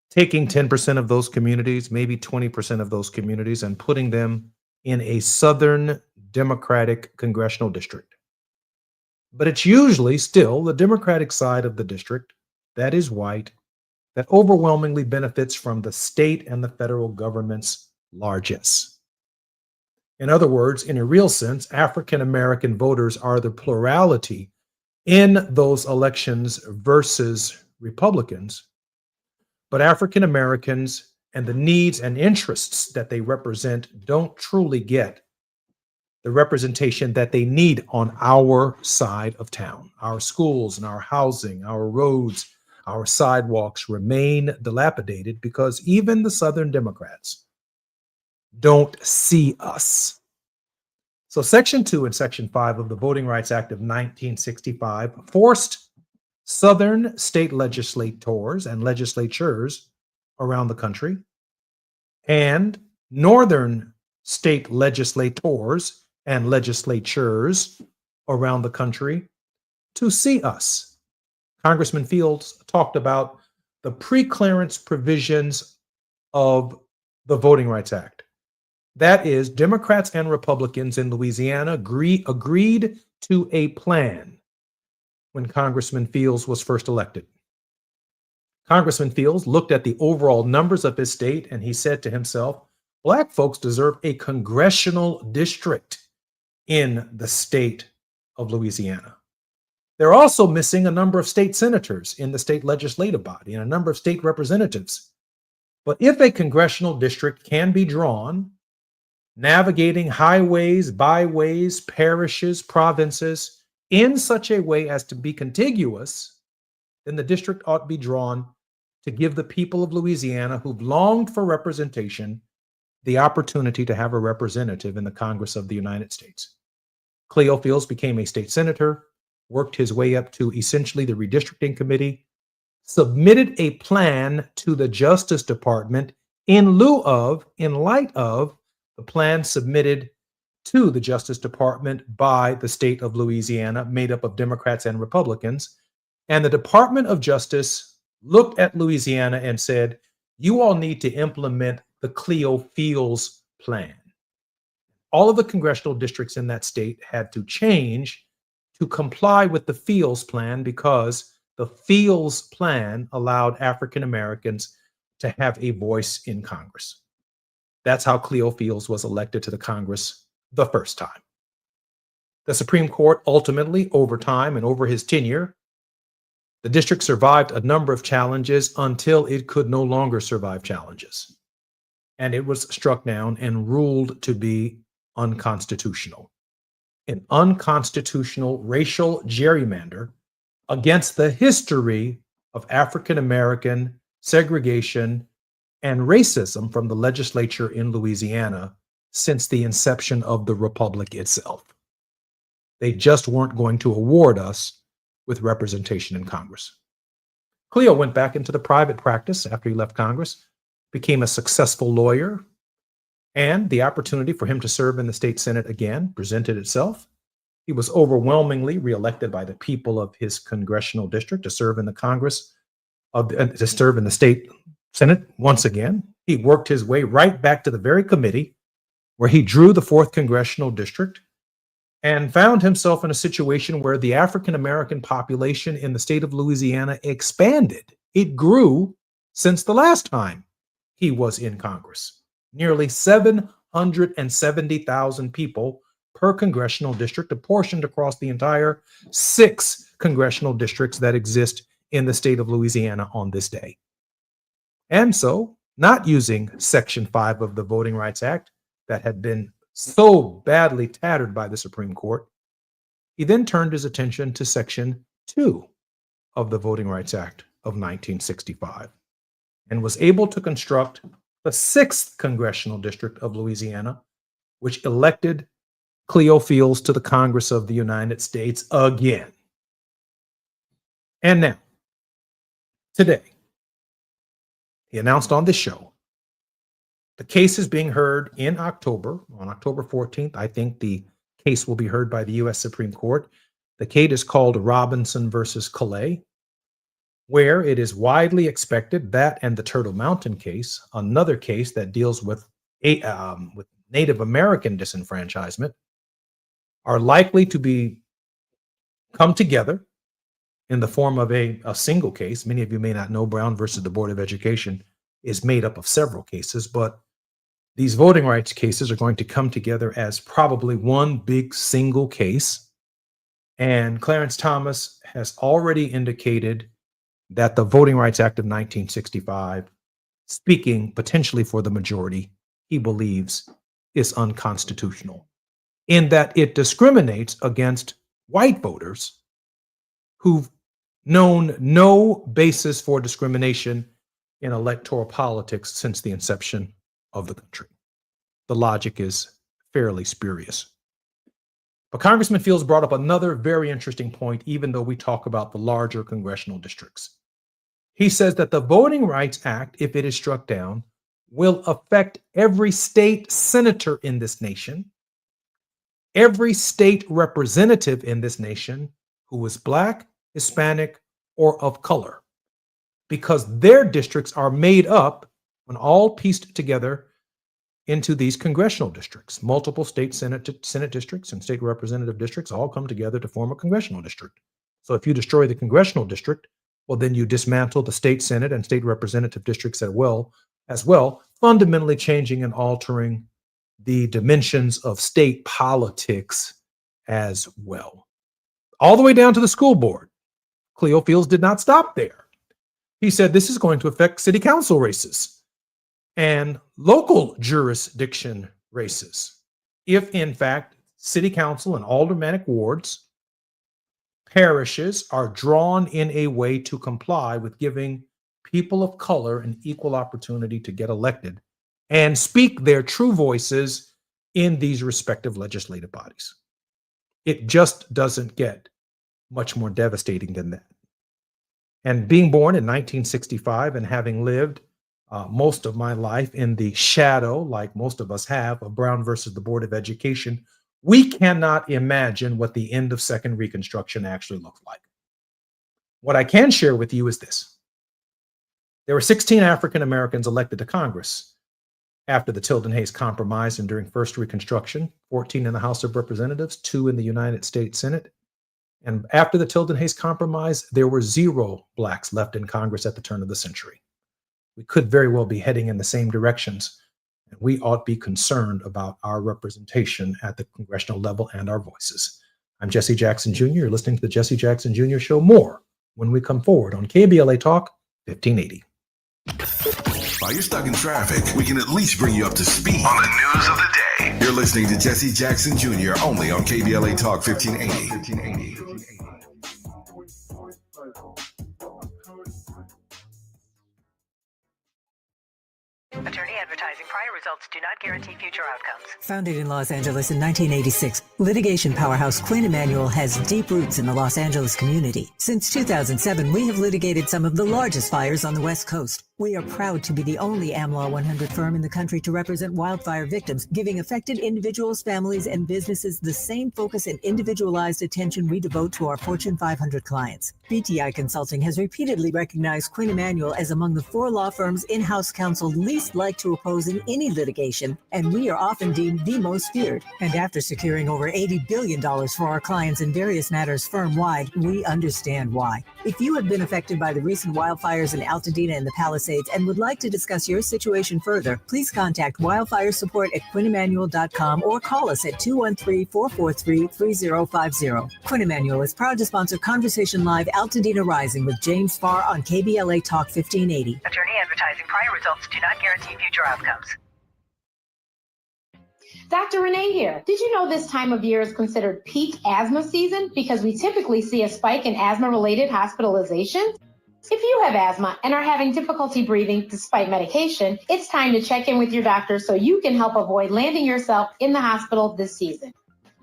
S2: taking 10% of those communities, maybe 20% of those communities, and putting them in a Southern Democratic congressional district. But it's usually still the Democratic side of the district that is white, that overwhelmingly benefits from the state and the federal government's largesse. In other words, in a real sense, African American voters are the plurality in those elections versus Republicans, but African Americans and the needs and interests that they represent don't truly get the representation that they need on our side of town. Our schools and our housing, our roads, our sidewalks remain dilapidated because even the Southern Democrats don't see us. So Section 2 and Section 5 of the Voting Rights Act of 1965 forced Southern state legislators and legislatures around the country and Northern state legislators and legislatures around the country to see us. Congressman Fields talked about the pre-clearance provisions of the Voting Rights Act. That is, Democrats and Republicans in Louisiana agreed to a plan when Congressman Fields was first elected. Congressman Fields looked at the overall numbers of his state and he said to himself, Black folks deserve a congressional district in the state of Louisiana. They're also missing a number of state senators in the state legislative body and a number of state representatives. But if a congressional district can be drawn, navigating highways, byways, parishes, provinces in such a way as to be contiguous, then the district ought to be drawn to give the people of Louisiana who've longed for representation the opportunity to have a representative in the Congress of the United States. Cleo Fields became a state senator, worked his way up to essentially the redistricting committee, submitted a plan to the Justice Department in light of the plan submitted to the Justice Department by the state of Louisiana, made up of Democrats and Republicans. And the Department of Justice looked at Louisiana and said, you all need to implement the Cleo Fields plan. All of the congressional districts in that state had to change to comply with the Fields plan because the Fields plan allowed African Americans to have a voice in Congress. That's how Cleo Fields was elected to the Congress the first time. The Supreme Court ultimately, over time and over his tenure, the district survived a number of challenges until it could no longer survive challenges. And it was struck down and ruled to be unconstitutional. An unconstitutional racial gerrymander against the history of African American segregation and racism from the legislature in Louisiana since the inception of the Republic itself. They just weren't going to award us with representation in Congress. Cleo went back into the private practice after he left Congress, became a successful lawyer, and the opportunity for him to serve in the state Senate again presented itself. He was overwhelmingly reelected by the people of his congressional district to serve in the to serve in the state Senate once again. He worked his way right back to the very committee where he drew the 4th congressional district and found himself in a situation where the African American population in the state of Louisiana expanded. It grew since the last time he was in Congress. Nearly 770,000 people per congressional district, apportioned across the entire 6 congressional districts that exist in the state of Louisiana on this day. And so, not using Section 5 of the Voting Rights Act that had been so badly tattered by the Supreme Court, he then turned his attention to Section 2 of the Voting Rights Act of 1965 and was able to construct the 6th congressional district of Louisiana, which elected Cleo Fields to the Congress of the United States again. And now, today, he announced on this show, the case is being heard in October, on October 14th. I think the case will be heard by the U.S. Supreme Court. The case is called Robinson versus Calais, where it is widely expected that and the Turtle Mountain case, another case that deals with Native American disenfranchisement, are likely to come together in the form of a single case. Many of you may not know Brown versus the Board of Education is made up of several cases, but these voting rights cases are going to come together as probably one big single case And Clarence Thomas has already indicated that the Voting Rights Act of 1965, speaking potentially for the majority, he believes is unconstitutional in that it discriminates against white voters who've known no basis for discrimination in electoral politics since the inception of the country. The logic is fairly spurious. But Congressman Fields brought up another very interesting point, even though we talk about the larger congressional districts. He says that the Voting Rights Act, if it is struck down, will affect every state senator in this nation, every state representative in this nation who is Black, Hispanic, or of color, because their districts are made up, when all pieced together, into these congressional districts. Multiple state Senate districts and state representative districts all come together to form a congressional district. So if you destroy the congressional district, well, then you dismantle the state Senate and state representative districts as well, fundamentally changing and altering the dimensions of state politics as well. All the way down to the school board. Cleo Fields did not stop there. He said this is going to affect city council races and local jurisdiction races. If, in fact, city council and aldermanic wards, parishes are drawn in a way to comply with giving people of color an equal opportunity to get elected and speak their true voices in these respective legislative bodies. It just doesn't get much more devastating than that. And being born in 1965 and having lived most of my life in the shadow, like most of us have, of Brown versus the Board of Education, we cannot imagine what the end of Second Reconstruction actually looked like. What I can share with you is this. There were 16 African Americans elected to Congress after the Tilden Hayes Compromise and during First Reconstruction, 14 in the House of Representatives, 2 in the United States Senate. And after the Tilden Hayes Compromise, there were 0 Blacks left in Congress at the turn of the century. We could very well be heading in the same directions, and we ought to be concerned about our representation at the congressional level and our voices. I'm Jesse Jackson Jr. You're listening to the Jesse Jackson Jr. Show. More when we come forward on KBLA Talk 1580.
S4: While you're stuck in traffic, we can at least bring you up to speed on the news of the day. You're listening to Jesse Jackson Jr. only on KBLA Talk 1580.
S1: Attorney advertising. Prior results do not guarantee future outcomes.
S5: Founded in Los Angeles in 1986, litigation powerhouse Quinn Emanuel has deep roots in the Los Angeles community. Since 2007, we have litigated some of the largest fires on the West Coast. We are proud to be the only AmLaw 100 firm in the country to represent wildfire victims, giving affected individuals, families, and businesses the same focus and individualized attention we devote to our Fortune 500 clients. BTI Consulting has repeatedly recognized Quinn Emanuel as among the 4 law firms in-house counsel least like to oppose in any litigation, and we are often deemed the most feared. And after securing over $80 billion for our clients in various matters firm-wide, we understand why. If you have been affected by the recent wildfires in Altadena and the Palisades and would like to discuss your situation further, please contact wildfire support at QuinnEmanuel.com or call us at 213-443-3050. Quinn Emanuel is proud to sponsor Conversation Live Altadena Rising with James Farr on KBLA Talk 1580.
S1: Attorney advertising. Prior results do not guarantee future outcomes.
S6: Dr. Renee here. Did you know this time of year is considered peak asthma season because we typically see a spike in asthma-related hospitalizations? If you have asthma and are having difficulty breathing despite medication, it's time to check in with your doctor so you can help avoid landing yourself in the hospital this season.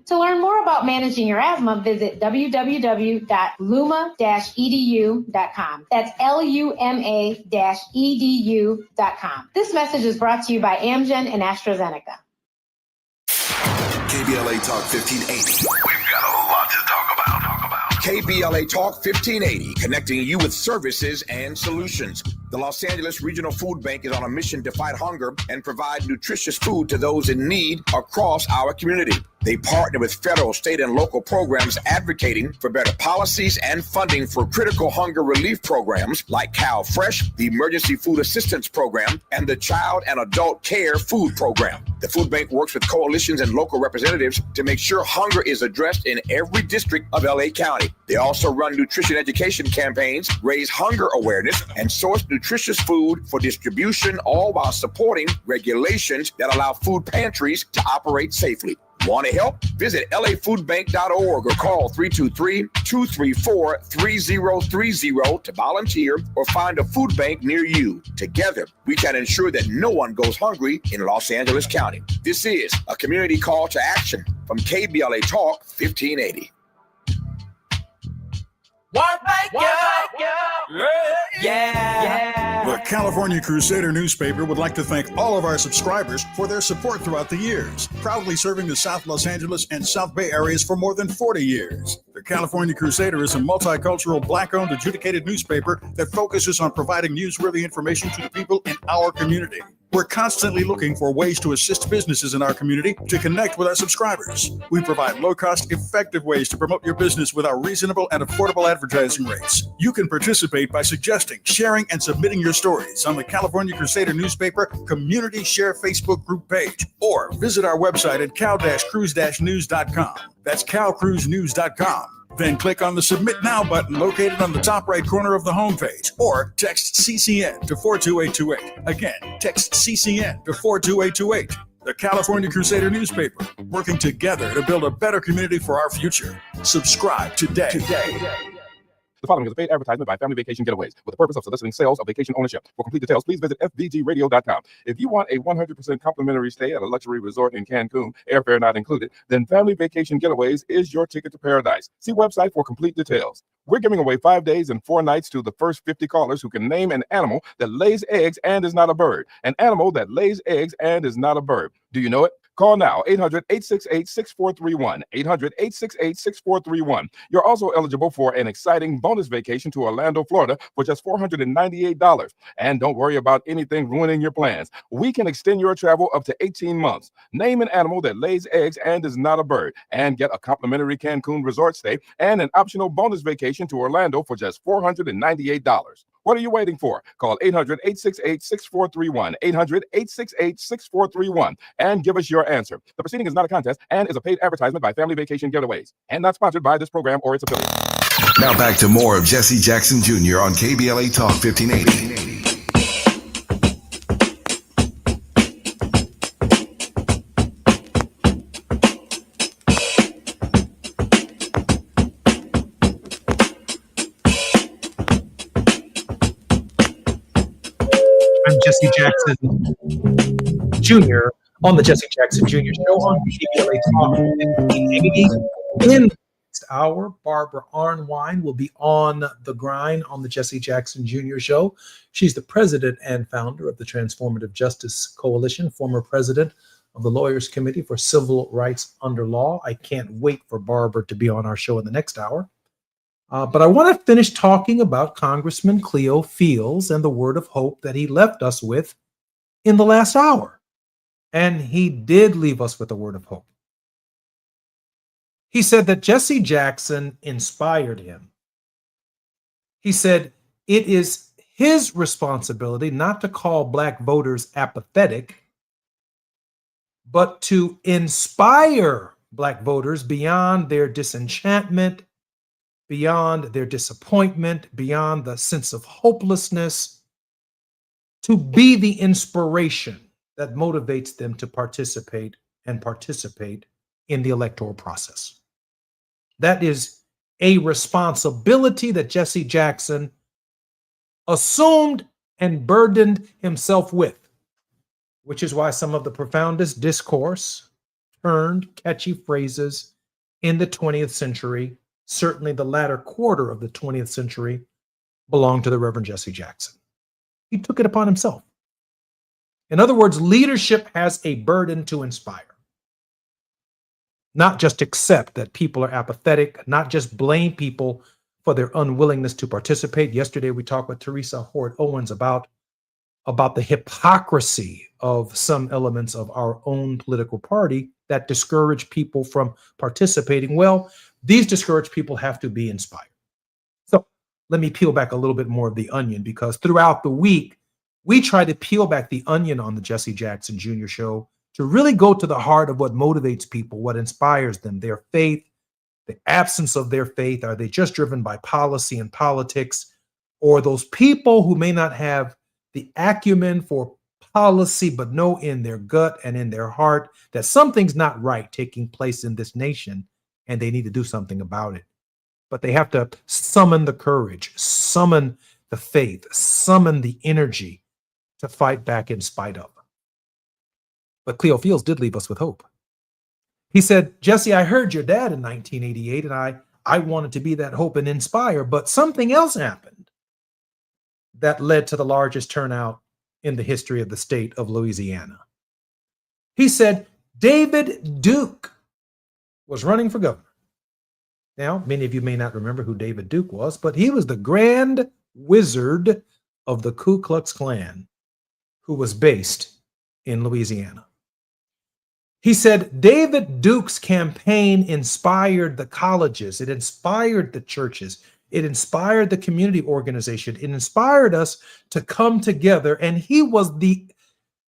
S6: To learn more about managing your asthma, visit www.luma-edu.com. That's LUMA-edu.com. This message is brought to you by Amgen and AstraZeneca.
S4: KBLA Talk 1580. We've got a lot to talk about.
S7: KBLA Talk 1580, connecting you with services and solutions. The Los Angeles Regional Food Bank is on a mission to fight hunger and provide nutritious food to those in need across our community. They partner with federal, state, and local programs advocating for better policies and funding for critical hunger relief programs like CalFresh, the Emergency Food Assistance Program, and the Child and Adult Care Food Program. The food bank works with coalitions and local representatives to make sure hunger is addressed in every district of LA County. They also run nutrition education campaigns, raise hunger awareness, and source nutritious food for distribution, all while supporting regulations that allow food pantries to operate safely. Want to help? Visit lafoodbank.org or call 323-234-3030 to volunteer or find a food bank near you. Together, we can ensure that no one goes hungry in Los Angeles County. This is a community call to action from KBLA Talk 1580.
S3: The California Crusader newspaper would like to thank all of our subscribers for their support throughout the years, proudly serving the South Los Angeles and South Bay areas for more than 40 years. The California Crusader is a multicultural, Black-owned, adjudicated newspaper that focuses on providing newsworthy information to the people in our community. We're constantly looking for ways to assist businesses in our community to connect with our subscribers. We provide low-cost, effective ways to promote your business with our reasonable and affordable advertising rates. You can participate by suggesting, sharing, and submitting your stories on the California Crusader newspaper Community Share Facebook group page, or visit our website at cal-cruise-news.com. That's calcruisenews.com. Then click on the Submit Now button located on the top right corner of the homepage, or text CCN to 42828. Again, text CCN to 42828. The California Crusader newspaper, working together to build a better community for our future. Subscribe today.
S8: The following is a paid advertisement by Family Vacation Getaways with the purpose of soliciting sales of vacation ownership. For complete details, please visit fvgradio.com. If you want a 100% complimentary stay at a luxury resort in Cancun, airfare not included, then Family Vacation Getaways is your ticket to paradise. See website for complete details. We're giving away 5 days and 4 nights to the first 50 callers who can name an animal that lays eggs and is not a bird. An animal that lays eggs and is not a bird. Do you know it? Call now, 800-868-6431, 800-868-6431. You're also eligible for an exciting bonus vacation to Orlando, Florida for just $498. And don't worry about anything ruining your plans. We can extend your travel up to 18 months. Name an animal that lays eggs and is not a bird, and get a complimentary Cancun resort stay and an optional bonus vacation to Orlando for just $498. What are you waiting for? Call 800-868-6431, 800-868-6431, and give us your answer. The proceeding is not a contest and is a paid advertisement by Family Vacation Getaways and not sponsored by this program or its affiliates.
S4: Now back to more of Jesse Jackson Jr. on KBLA Talk 1580.
S2: I'm Jesse Jackson Jr. on the Jesse Jackson Jr. Show on KBLA Talk 1580. In the next hour, Barbara Arnwine will be on the grind on the Jesse Jackson Jr. Show. She's the president and founder of the Transformative Justice Coalition, former president of the Lawyers Committee for Civil Rights Under Law. I can't wait for Barbara to be on our show in the next hour. But I want to finish talking about Congressman Cleo Fields and the word of hope that he left us with in the last hour. And he did leave us with a word of hope. He said that Jesse Jackson inspired him. He said it is his responsibility not to call Black voters apathetic, but to inspire Black voters beyond their disenchantment, beyond their disappointment, beyond the sense of hopelessness, to be the inspiration that motivates them to participate in the electoral process. That is a responsibility that Jesse Jackson assumed and burdened himself with, which is why some of the profoundest discourse turned catchy phrases in the 20th century, certainly the latter quarter of the 20th century, belonged to the Reverend Jesse Jackson. He took it upon himself. In other words, leadership has a burden to inspire. Not just accept that people are apathetic, not just blame people for their unwillingness to participate. Yesterday, we talked with Teresa Hort Owens about the hypocrisy of some elements of our own political party that discourage people from participating? Well, these discouraged people have to be inspired. So let me peel back a little bit more of the onion, because throughout the week, we try to peel back the onion on the Jesse Jackson Jr. Show to really go to the heart of what motivates people, what inspires them, their faith, the absence of their faith. Are they just driven by policy and politics? Or those people who may not have the acumen for policy, but know in their gut and in their heart that something's not right taking place in this nation and they need to do something about it. But they have to summon the courage, summon the faith, summon the energy to fight back in spite of. But Cleo Fields did leave us with hope. He said, Jesse, I heard your dad in 1988, and I wanted to be that hope and inspire, but something else happened that led to the largest turnout in the history of the state of Louisiana. He said, David Duke was running for governor. Now, many of you may not remember who David Duke was, but he was the grand wizard of the Ku Klux Klan who was based in Louisiana. He said David Duke's campaign inspired the colleges, it inspired the churches, it inspired the community organization, it inspired us to come together, and he was the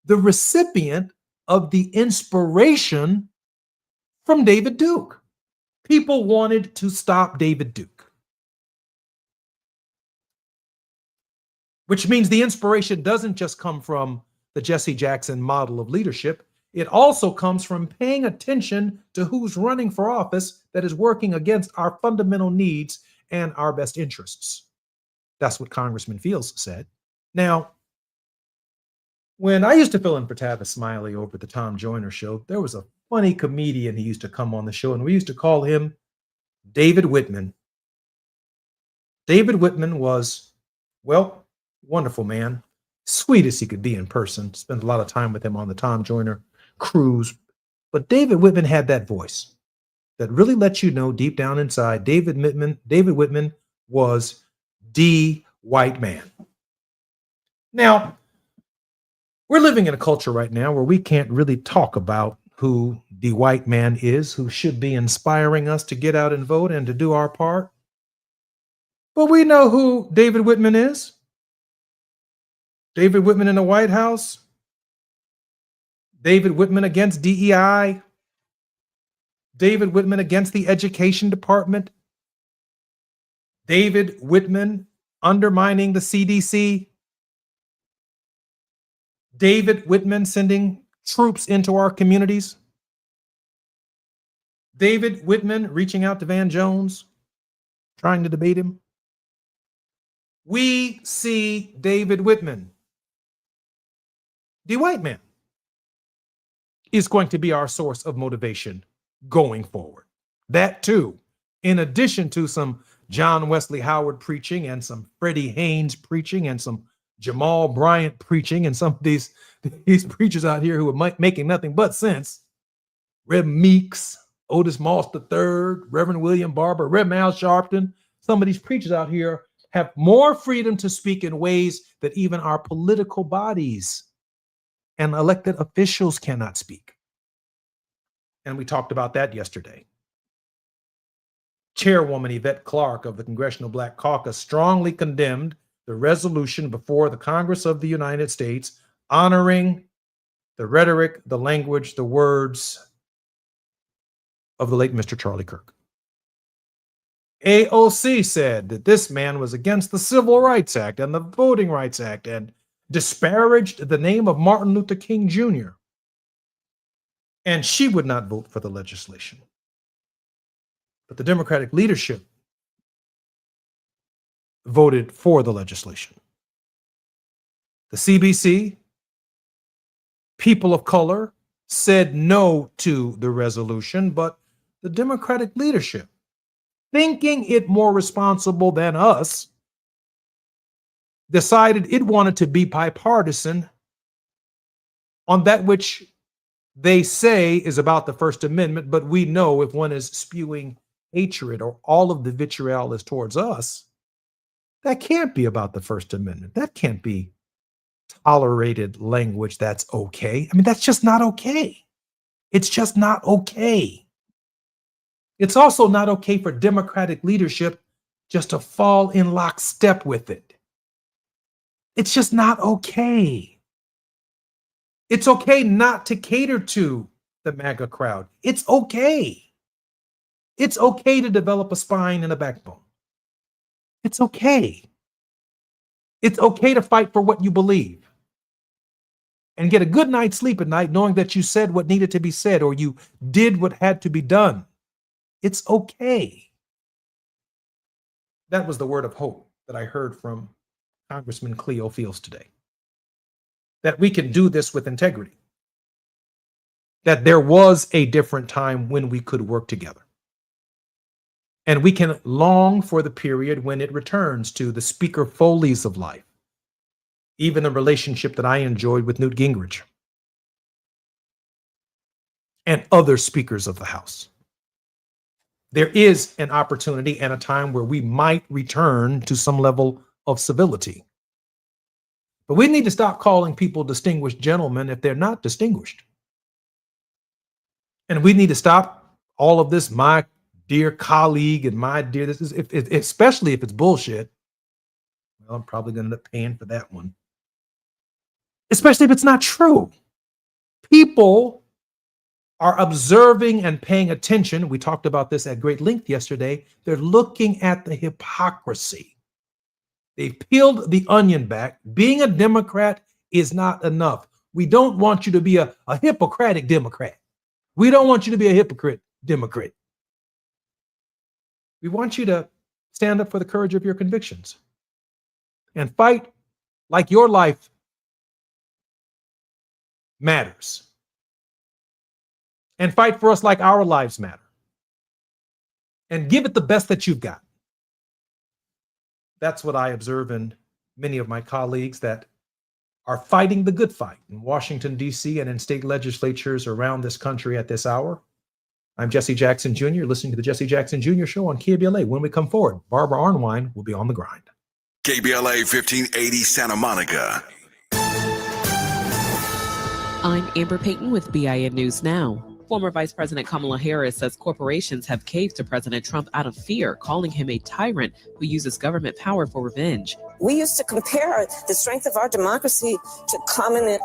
S2: recipient of the inspiration from David Duke. People wanted to stop David Duke, which means the inspiration doesn't just come from the Jesse Jackson model of leadership. It also comes from paying attention to who's running for office that is working against our fundamental needs and our best interests. That's what Congressman Fields said. Now, when I used to fill in for Tavis Smiley over at the Tom Joyner Show, there was a funny comedian who used to come on the show, and we used to call him David Whitman. David Whitman was, well, wonderful man, sweet as he could be in person. Spent a lot of time with him on the Tom Joyner cruise. But David Whitman had that voice that really lets you know deep down inside, David Whitman was the white man. Now, we're living in a culture right now where we can't really talk about who the white man is, who should be inspiring us to get out and vote and to do our part. But we know who David Whitman is. David Whitman in the White House. David Whitman against DEI. David Whitman against the Education Department. David Whitman undermining the CDC. David Whitman sending troops into our communities. David Whitman reaching out to Van Jones, trying to debate him. We see David Whitman, the white man, is going to be our source of motivation going forward. That too, in addition to some John Wesley Howard preaching and some Freddie Haynes preaching and some Jamal Bryant preaching and some of these preachers out here who are making nothing but sense. Reb Meeks, Otis Moss III, Reverend William Barber, Reb Al Sharpton. Some of these preachers out here have more freedom to speak in ways that even our political bodies and elected officials cannot speak. And we talked about that yesterday. Chairwoman Yvette Clarke of the Congressional Black Caucus strongly condemned the resolution before the Congress of the United States honoring the rhetoric, the language, the words of the late Mr. Charlie Kirk. AOC said that this man was against the Civil Rights Act and the Voting Rights Act and disparaged the name of Martin Luther King Jr. And she would not vote for the legislation. But the Democratic leadership voted for the legislation. The CBC, people of color, said no to the resolution, but the Democratic leadership, thinking it more responsible than us, decided it wanted to be bipartisan on that which they say is about the First Amendment, but we know if one is spewing hatred or all of the vitriol is towards us, that can't be about the First Amendment. That can't be tolerated language that's okay. I mean, that's just not okay. It's just not okay. It's also not okay for Democratic leadership just to fall in lockstep with it. It's just not okay. It's okay not to cater to the MAGA crowd. It's okay. It's okay to develop a spine and a backbone. It's okay. It's okay to fight for what you believe and get a good night's sleep at night knowing that you said what needed to be said or you did what had to be done. It's okay. That was the word of hope that I heard from Congressman Cleo Fields today. That we can do this with integrity. That there was a different time when we could work together. And we can long for the period when it returns to the Speaker Foley's of life. Even the relationship that I enjoyed with Newt Gingrich and other speakers of the House. There is an opportunity and a time where we might return to some level of civility. But we need to stop calling people distinguished gentlemen if they're not distinguished. And we need to stop all of this, my dear colleague and my dear, this is, especially if it's bullshit. Well, I'm probably going to end up paying for that one. Especially if it's not true. People are observing and paying attention. We talked about this at great length yesterday. They're looking at the hypocrisy. They've peeled the onion back. Being a Democrat is not enough. We don't want you to be a Hippocratic Democrat. We don't want you to be a hypocrite Democrat. We want you to stand up for the courage of your convictions and fight like your life matters. And fight for us like our lives matter. And give it the best that you've got. That's what I observe in many of my colleagues that are fighting the good fight in Washington, D.C. and in state legislatures around this country at this hour. I'm Jesse Jackson Jr., listening to the Jesse Jackson Jr. Show on KBLA. When we come forward, Barbara Arnwine will be on the grind.
S4: KBLA 1580 Santa Monica.
S9: I'm Amber Payton with BIN News Now. Former Vice President Kamala Harris says corporations have caved to President Trump out of fear, calling him a tyrant who uses government power for revenge.
S10: We used to compare the strength of our democracy to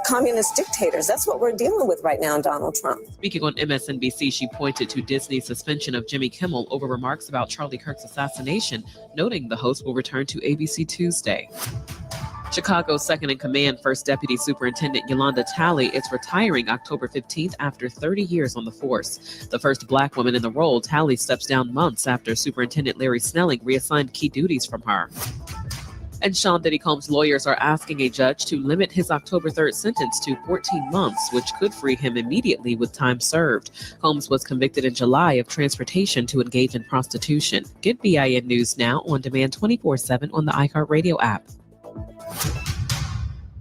S10: communist dictators. That's what we're dealing with right now in Donald Trump.
S9: Speaking on MSNBC, she pointed to Disney's suspension of Jimmy Kimmel over remarks about Charlie Kirk's assassination, noting the host will return to ABC Tuesday. Chicago's second-in-command First Deputy Superintendent Yolanda Talley is retiring October 15th after 30 years on the force. The first Black woman in the role, Talley steps down months after Superintendent Larry Snelling reassigned key duties from her. And Sean Diddy Combs' lawyers are asking a judge to limit his October 3rd sentence to 14 months, which could free him immediately with time served. Combs was convicted in July of transportation to engage in prostitution. Get BIN News Now on demand 24/7 on the iHeartRadio app.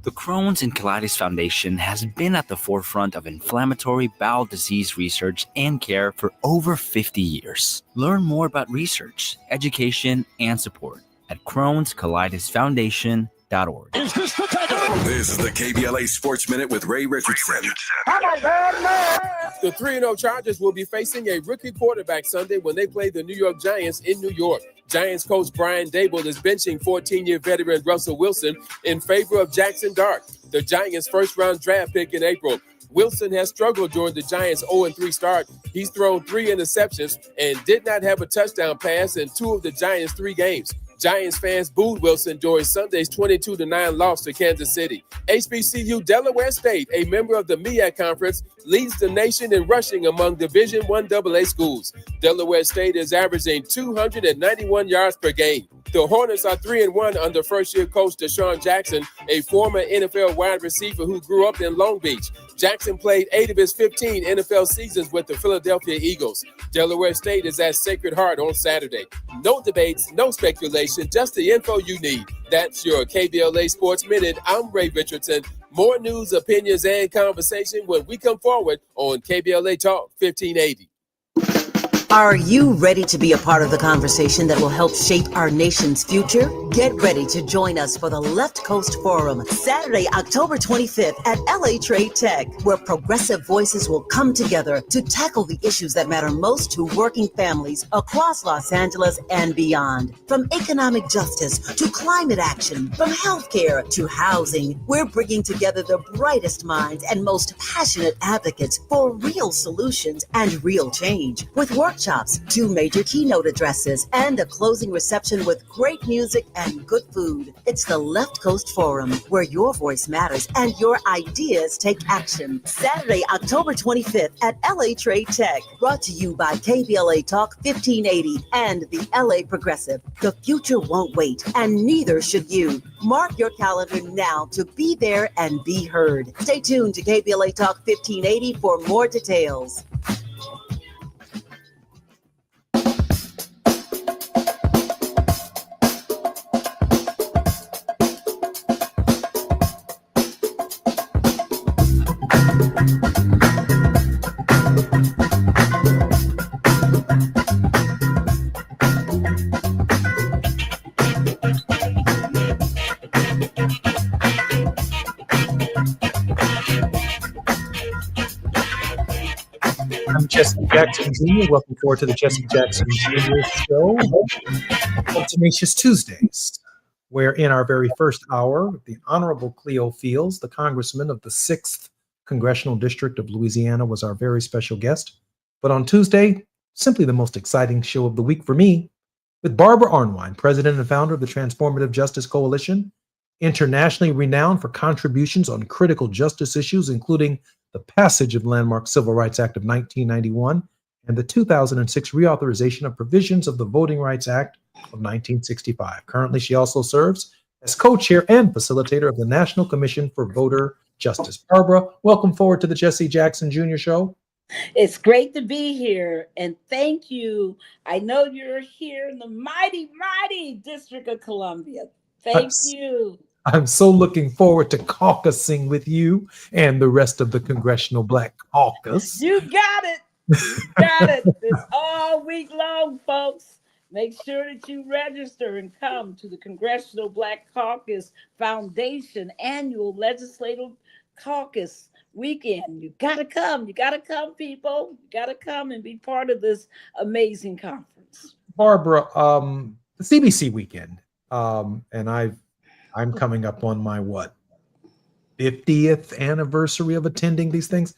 S11: The Crohn's and Colitis Foundation has been at the forefront of inflammatory bowel disease research and care for over 50 years. Learn more about research, education, and support at Crohn'sColitisFoundation.org.
S4: This is the KBLA Sports Minute with Ray Richardson.
S12: The 3-0 Chargers will be facing a rookie quarterback Sunday when they play the New York Giants in New York. Giants coach Brian Daboll is benching 14-year veteran Russell Wilson in favor of Jackson Dart, the Giants' first-round draft pick in April. Wilson has struggled during the Giants' 0-3 start. He's thrown 3 interceptions and did not have a touchdown pass in 2 of the Giants' 3 games. Giants fans booed Wilson during Sunday's 22-9 loss to Kansas City. HBCU Delaware State, a member of the MEAC Conference, leads the nation in rushing among Division I AA schools. Delaware State is averaging 291 yards per game. The Hornets are 3-1 under first-year coach Deshaun Jackson, a former NFL wide receiver who grew up in Long Beach. Jackson played 8 of his 15 NFL seasons with the Philadelphia Eagles. Delaware State is at Sacred Heart on Saturday. No debates, no speculation, just the info you need. That's your KBLA Sports Minute. I'm Ray Richardson. More news, opinions, and conversation when we come forward on KBLA Talk 1580.
S13: Are you ready to be a part of the conversation that will help shape our nation's future? Get ready to join us for the Left Coast Forum, Saturday, October 25th at LA Trade Tech, where progressive voices will come together to tackle the issues that matter most to working families across Los Angeles and beyond. From economic justice to climate action, from healthcare to housing, we're bringing together the brightest minds and most passionate advocates for real solutions and real change. With workshops, 2 major keynote addresses, and a closing reception with great music and good food. It's the Left Coast Forum, where your voice matters and your ideas take action. Saturday, October 25th at LA Trade Tech. Brought to you by KBLA Talk 1580 and the LA Progressive. The future won't wait, and neither should you. Mark your calendar now to be there and be heard. Stay tuned to KBLA Talk 1580 for more details.
S2: I'm Jesse Jackson Jr. Welcome forward to the Jesse Jackson Jr. Show on Tenacious Tuesdays, where in our very first hour, the Honorable Cleo Fields, the Congressman of the 6th Congressional District of Louisiana, was our very special guest. But on Tuesday, simply the most exciting show of the week for me, with Barbara Arnwine, President and founder of the Transformative Justice Coalition, internationally renowned for contributions on critical justice issues, including the passage of the landmark Civil Rights Act of 1991 and the 2006 reauthorization of provisions of the Voting Rights Act of 1965. Currently, she also serves as co-chair and facilitator of the National Commission for Voter Justice. Barbara, welcome forward to the Jesse Jackson Jr. Show.
S15: It's great to be here, and thank you. I know you're here in the mighty, mighty District of Columbia. Thank you.
S2: I'm so looking forward to caucusing with you and the rest of the Congressional Black Caucus.
S15: You got it. You got it. It's all week long, folks. Make sure that you register and come to the Congressional Black Caucus Foundation Annual Legislative Caucus Weekend. You got to come. You got to come, people. You got to come and be part of this amazing conference.
S2: Barbara, the CBC weekend, and I'm coming up on my 50th anniversary of attending these things.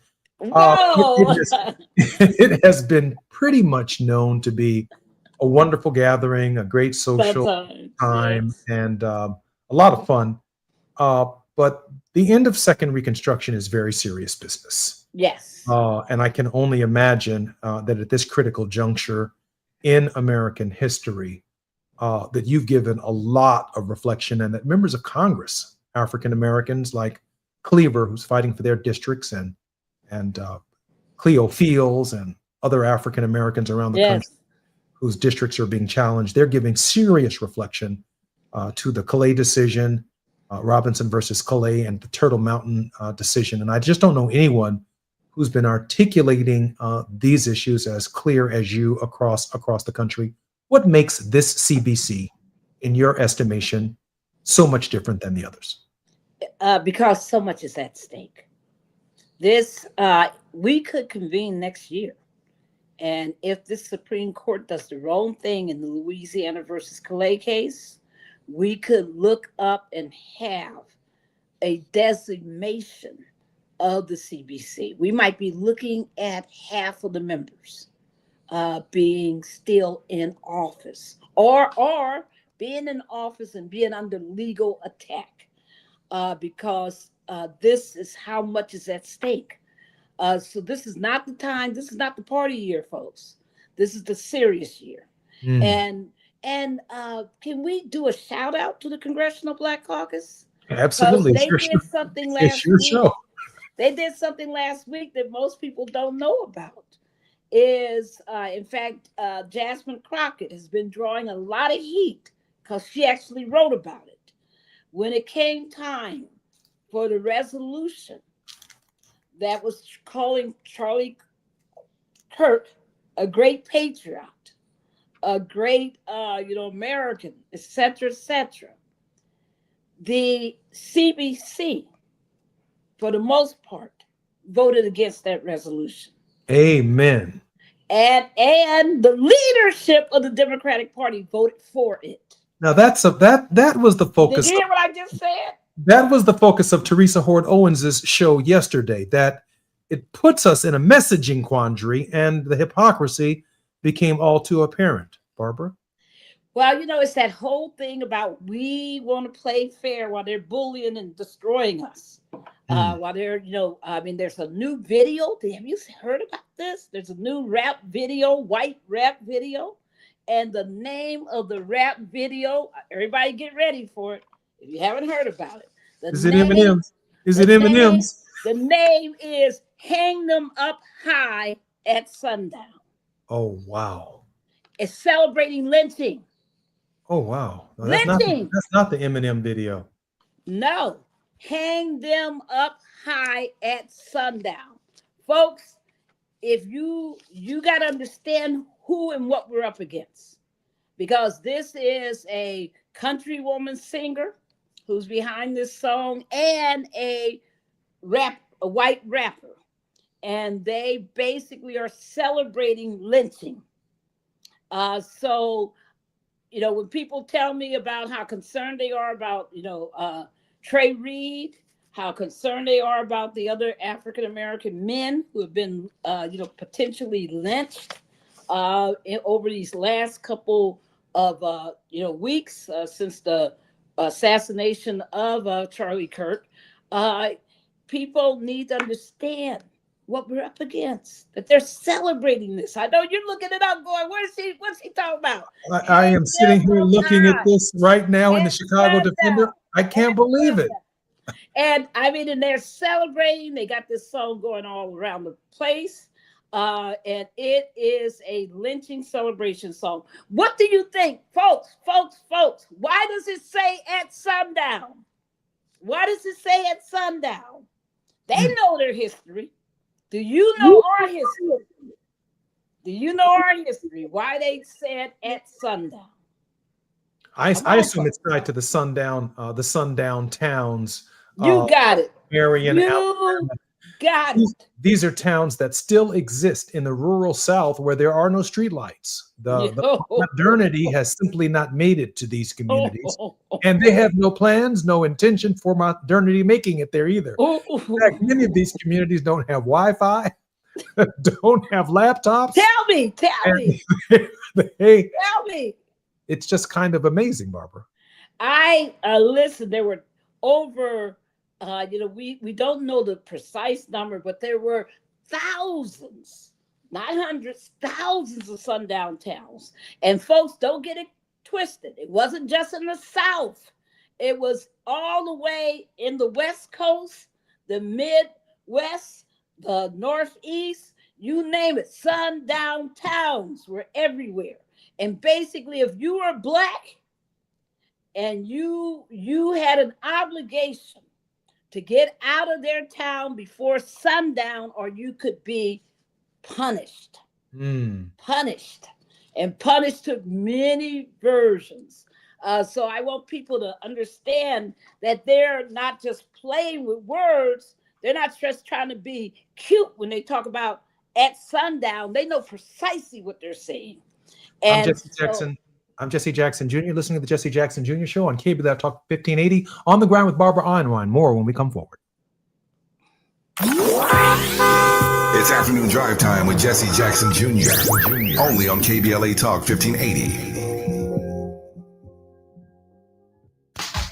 S2: It has been pretty much known to be a wonderful gathering, a great social time, yes, and a lot of fun. But the end of Second Reconstruction is very serious business.
S15: Yes.
S2: And I can only imagine that at this critical juncture in American history, that you've given a lot of reflection, and that members of Congress, African Americans like Cleaver, who's fighting for their districts, and Cleo Fields and other African Americans around the country whose districts are being challenged, they're giving serious reflection to the Calais decision, Robinson versus Calais, and the Turtle Mountain decision. And I just don't know anyone who's been articulating these issues as clear as you across the country. What makes this CBC, in your estimation, so much different than the others?
S15: Because so much is at stake. We could convene next year. And if the Supreme Court does the wrong thing in the Louisiana versus Calais case, we could look up and have a designation of the CBC. We might be looking at half of the members being still in office, or being in office and being under legal attack, because this is how much is at stake. So this is not the time. This is not the party year, folks. This is the serious year. And can we do a shout out to the Congressional Black Caucus?
S2: Absolutely.
S15: They did something last week.
S2: Show.
S15: They did something last week that most people don't know about. In fact, Jasmine Crockett has been drawing a lot of heat because she actually wrote about it. When it came time for the resolution that was calling Charlie Kirk a great patriot, a great, American, etc., etc. The CBC, for the most part, voted against that resolution.
S2: Amen.
S15: And the leadership of the Democratic Party voted for it.
S2: Now that was the focus.
S15: Did you hear what I just said?
S2: That was the focus of Teresa Horde Owens' show yesterday, that it puts us in a messaging quandary, and the hypocrisy became all too apparent. Barbara?
S15: Well, it's that whole thing about we want to play fair while they're bullying and destroying us. While they're, there's a new video. Have you heard about this? There's a new rap video, white rap video. And the name of the rap video, everybody get ready for it. If you haven't heard about it.
S2: Is it M&M's? Is it M&M's?
S15: The name is Hang Them Up High at Sundown.
S2: Oh, wow.
S15: It's celebrating lynching.
S2: Oh, wow. No,
S15: Lynching.
S2: That's not the M&M video.
S15: No. Hang them up high at sundown. Folks, if you got to understand who and what we're up against. Because this is a country woman singer who's behind this song and a white rapper. And they basically are celebrating lynching. So, when people tell me about how concerned they are about, Trey Reed, how concerned they are about the other African-American men who have been, potentially lynched over these last couple of, weeks since the assassination of Charlie Kirk. People need to understand what we're up against, that they're celebrating this. I know you're looking it up going, what's he talking about?
S2: I am sitting here looking at this right now in the Chicago Defender. I can't believe it.
S15: And and they're celebrating. They got this song going all around the place. And it is a lynching celebration song. What do you think, folks? Why does it say at sundown? Why does it say at sundown? They know their history. Do you know our history? Do you know our history? Why they said at sundown?
S2: I assume it's tied to the sundown towns.
S15: You got it.
S2: Marion,
S15: you got it.
S2: These are towns that still exist in the rural South where there are no streetlights. The modernity has simply not made it to these communities. And they have no plans, no intention for modernity making it there either. In fact, many of these communities don't have Wi-Fi, don't have laptops.
S15: Tell me.
S2: Tell me. It's just kind of amazing, Barbara.
S15: Listen, there were over, we don't know the precise number, but there were thousands, not hundreds, thousands of sundown towns. And folks, don't get it twisted. It wasn't just in the South. It was all the way in the West Coast, the Midwest, the Northeast, you name it. Sundown towns were everywhere. And basically, if you were Black and you had an obligation to get out of their town before sundown, or you could be punished. Punished. And punished took many versions. So I want people to understand that they're not just playing with words. They're not just trying to be cute when they talk about at sundown. They know precisely what they're saying.
S2: I'm Jesse Jackson. I'm Jesse Jackson Jr. listening to the Jesse Jackson Jr. Show on KBLA Talk 1580. On the Ground with Barbara Einwine. More when we come forward.
S4: It's afternoon drive time with Jesse Jackson Jr. Only on KBLA Talk 1580.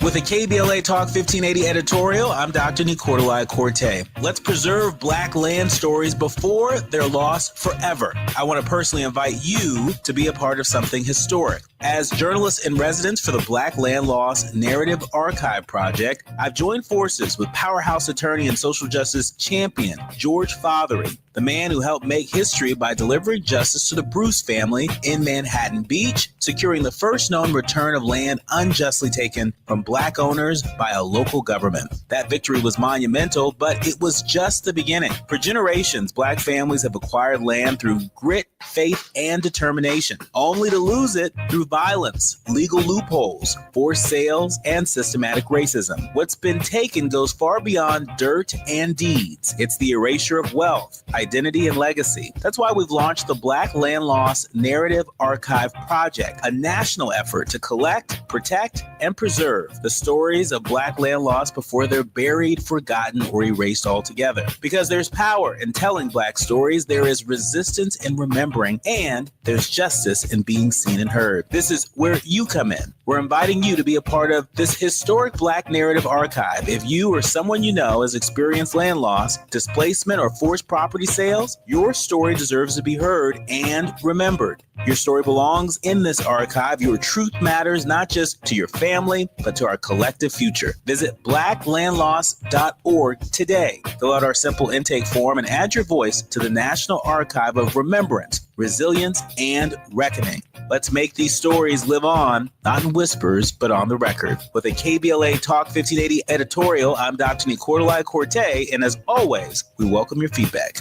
S16: With a KBLA Talk 1580 editorial, I'm Dr. Nicolai Corte. Let's preserve Black land stories before they're lost forever. I want to personally invite you to be a part of something historic. As journalist in residence for the Black Land Loss Narrative Archive Project, I've joined forces with powerhouse attorney and social justice champion George Fothery, the man who helped make history by delivering justice to the Bruce family in Manhattan Beach, securing the first known return of land unjustly taken from Black owners by a local government. That victory was monumental, but it was just the beginning. For generations, Black families have acquired land through grit, faith, and determination, only to lose it through violence, legal loopholes, forced sales, and systematic racism. What's been taken goes far beyond dirt and deeds. It's the erasure of wealth, identity, and legacy. That's why we've launched the Black Land Loss Narrative Archive Project, a national effort to collect, protect, and preserve the stories of Black land loss before they're buried, forgotten, or erased altogether. Because there's power in telling Black stories, there is resistance in remembering, and there's justice in being seen and heard. This is where you come in. We're inviting you to be a part of this historic Black narrative archive. If you or someone you know has experienced land loss, displacement, or forced property sales, your story deserves to be heard and remembered. Your story belongs in this archive. Your truth matters not just to your family, but to our collective future. Visit blacklandloss.org today. Fill out our simple intake form and add your voice to the National Archive of Remembrance, Resilience, and Reckoning. Let's make these stories live on, not in whispers, but on the record. With a KBLA Talk 1580 editorial, I'm Dr. Nicolai Corte, and as always, we welcome your feedback.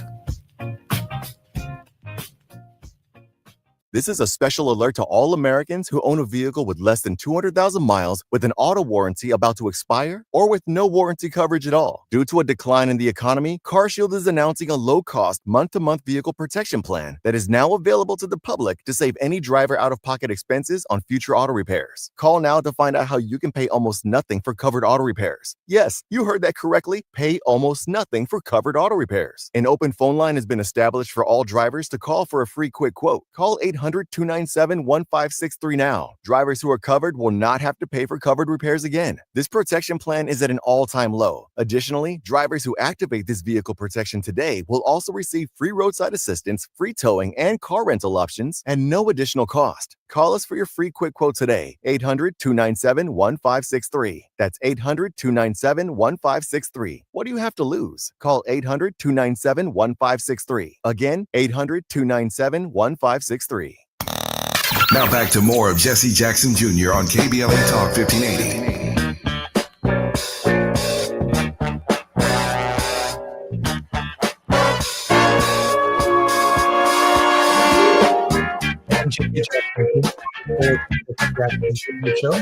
S17: This is a special alert to all Americans who own a vehicle with less than 200,000 miles with an auto warranty about to expire or with no warranty coverage at all. Due to a decline in the economy, CarShield is announcing a low-cost month-to-month vehicle protection plan that is now available to the public to save any driver out-of-pocket expenses on future auto repairs. Call now to find out how you can pay almost nothing for covered auto repairs. Yes, you heard that correctly. Pay almost nothing for covered auto repairs. An open phone line has been established for all drivers to call for a free quick quote. Call 800-297-1563 now. Drivers who are covered will not have to pay for covered repairs again. This protection plan is at an all-time low. Additionally, drivers who activate this vehicle protection today will also receive free roadside assistance, free towing, and car rental options at no additional cost. Call us for your free quick quote today. 800-297-1563. That's 800-297-1563. What do you have to lose? Call 800-297-1563. Again, 800-297-1563.
S4: Now back to more of Jesse Jackson Jr. on KBLA Talk 1580.
S2: Show.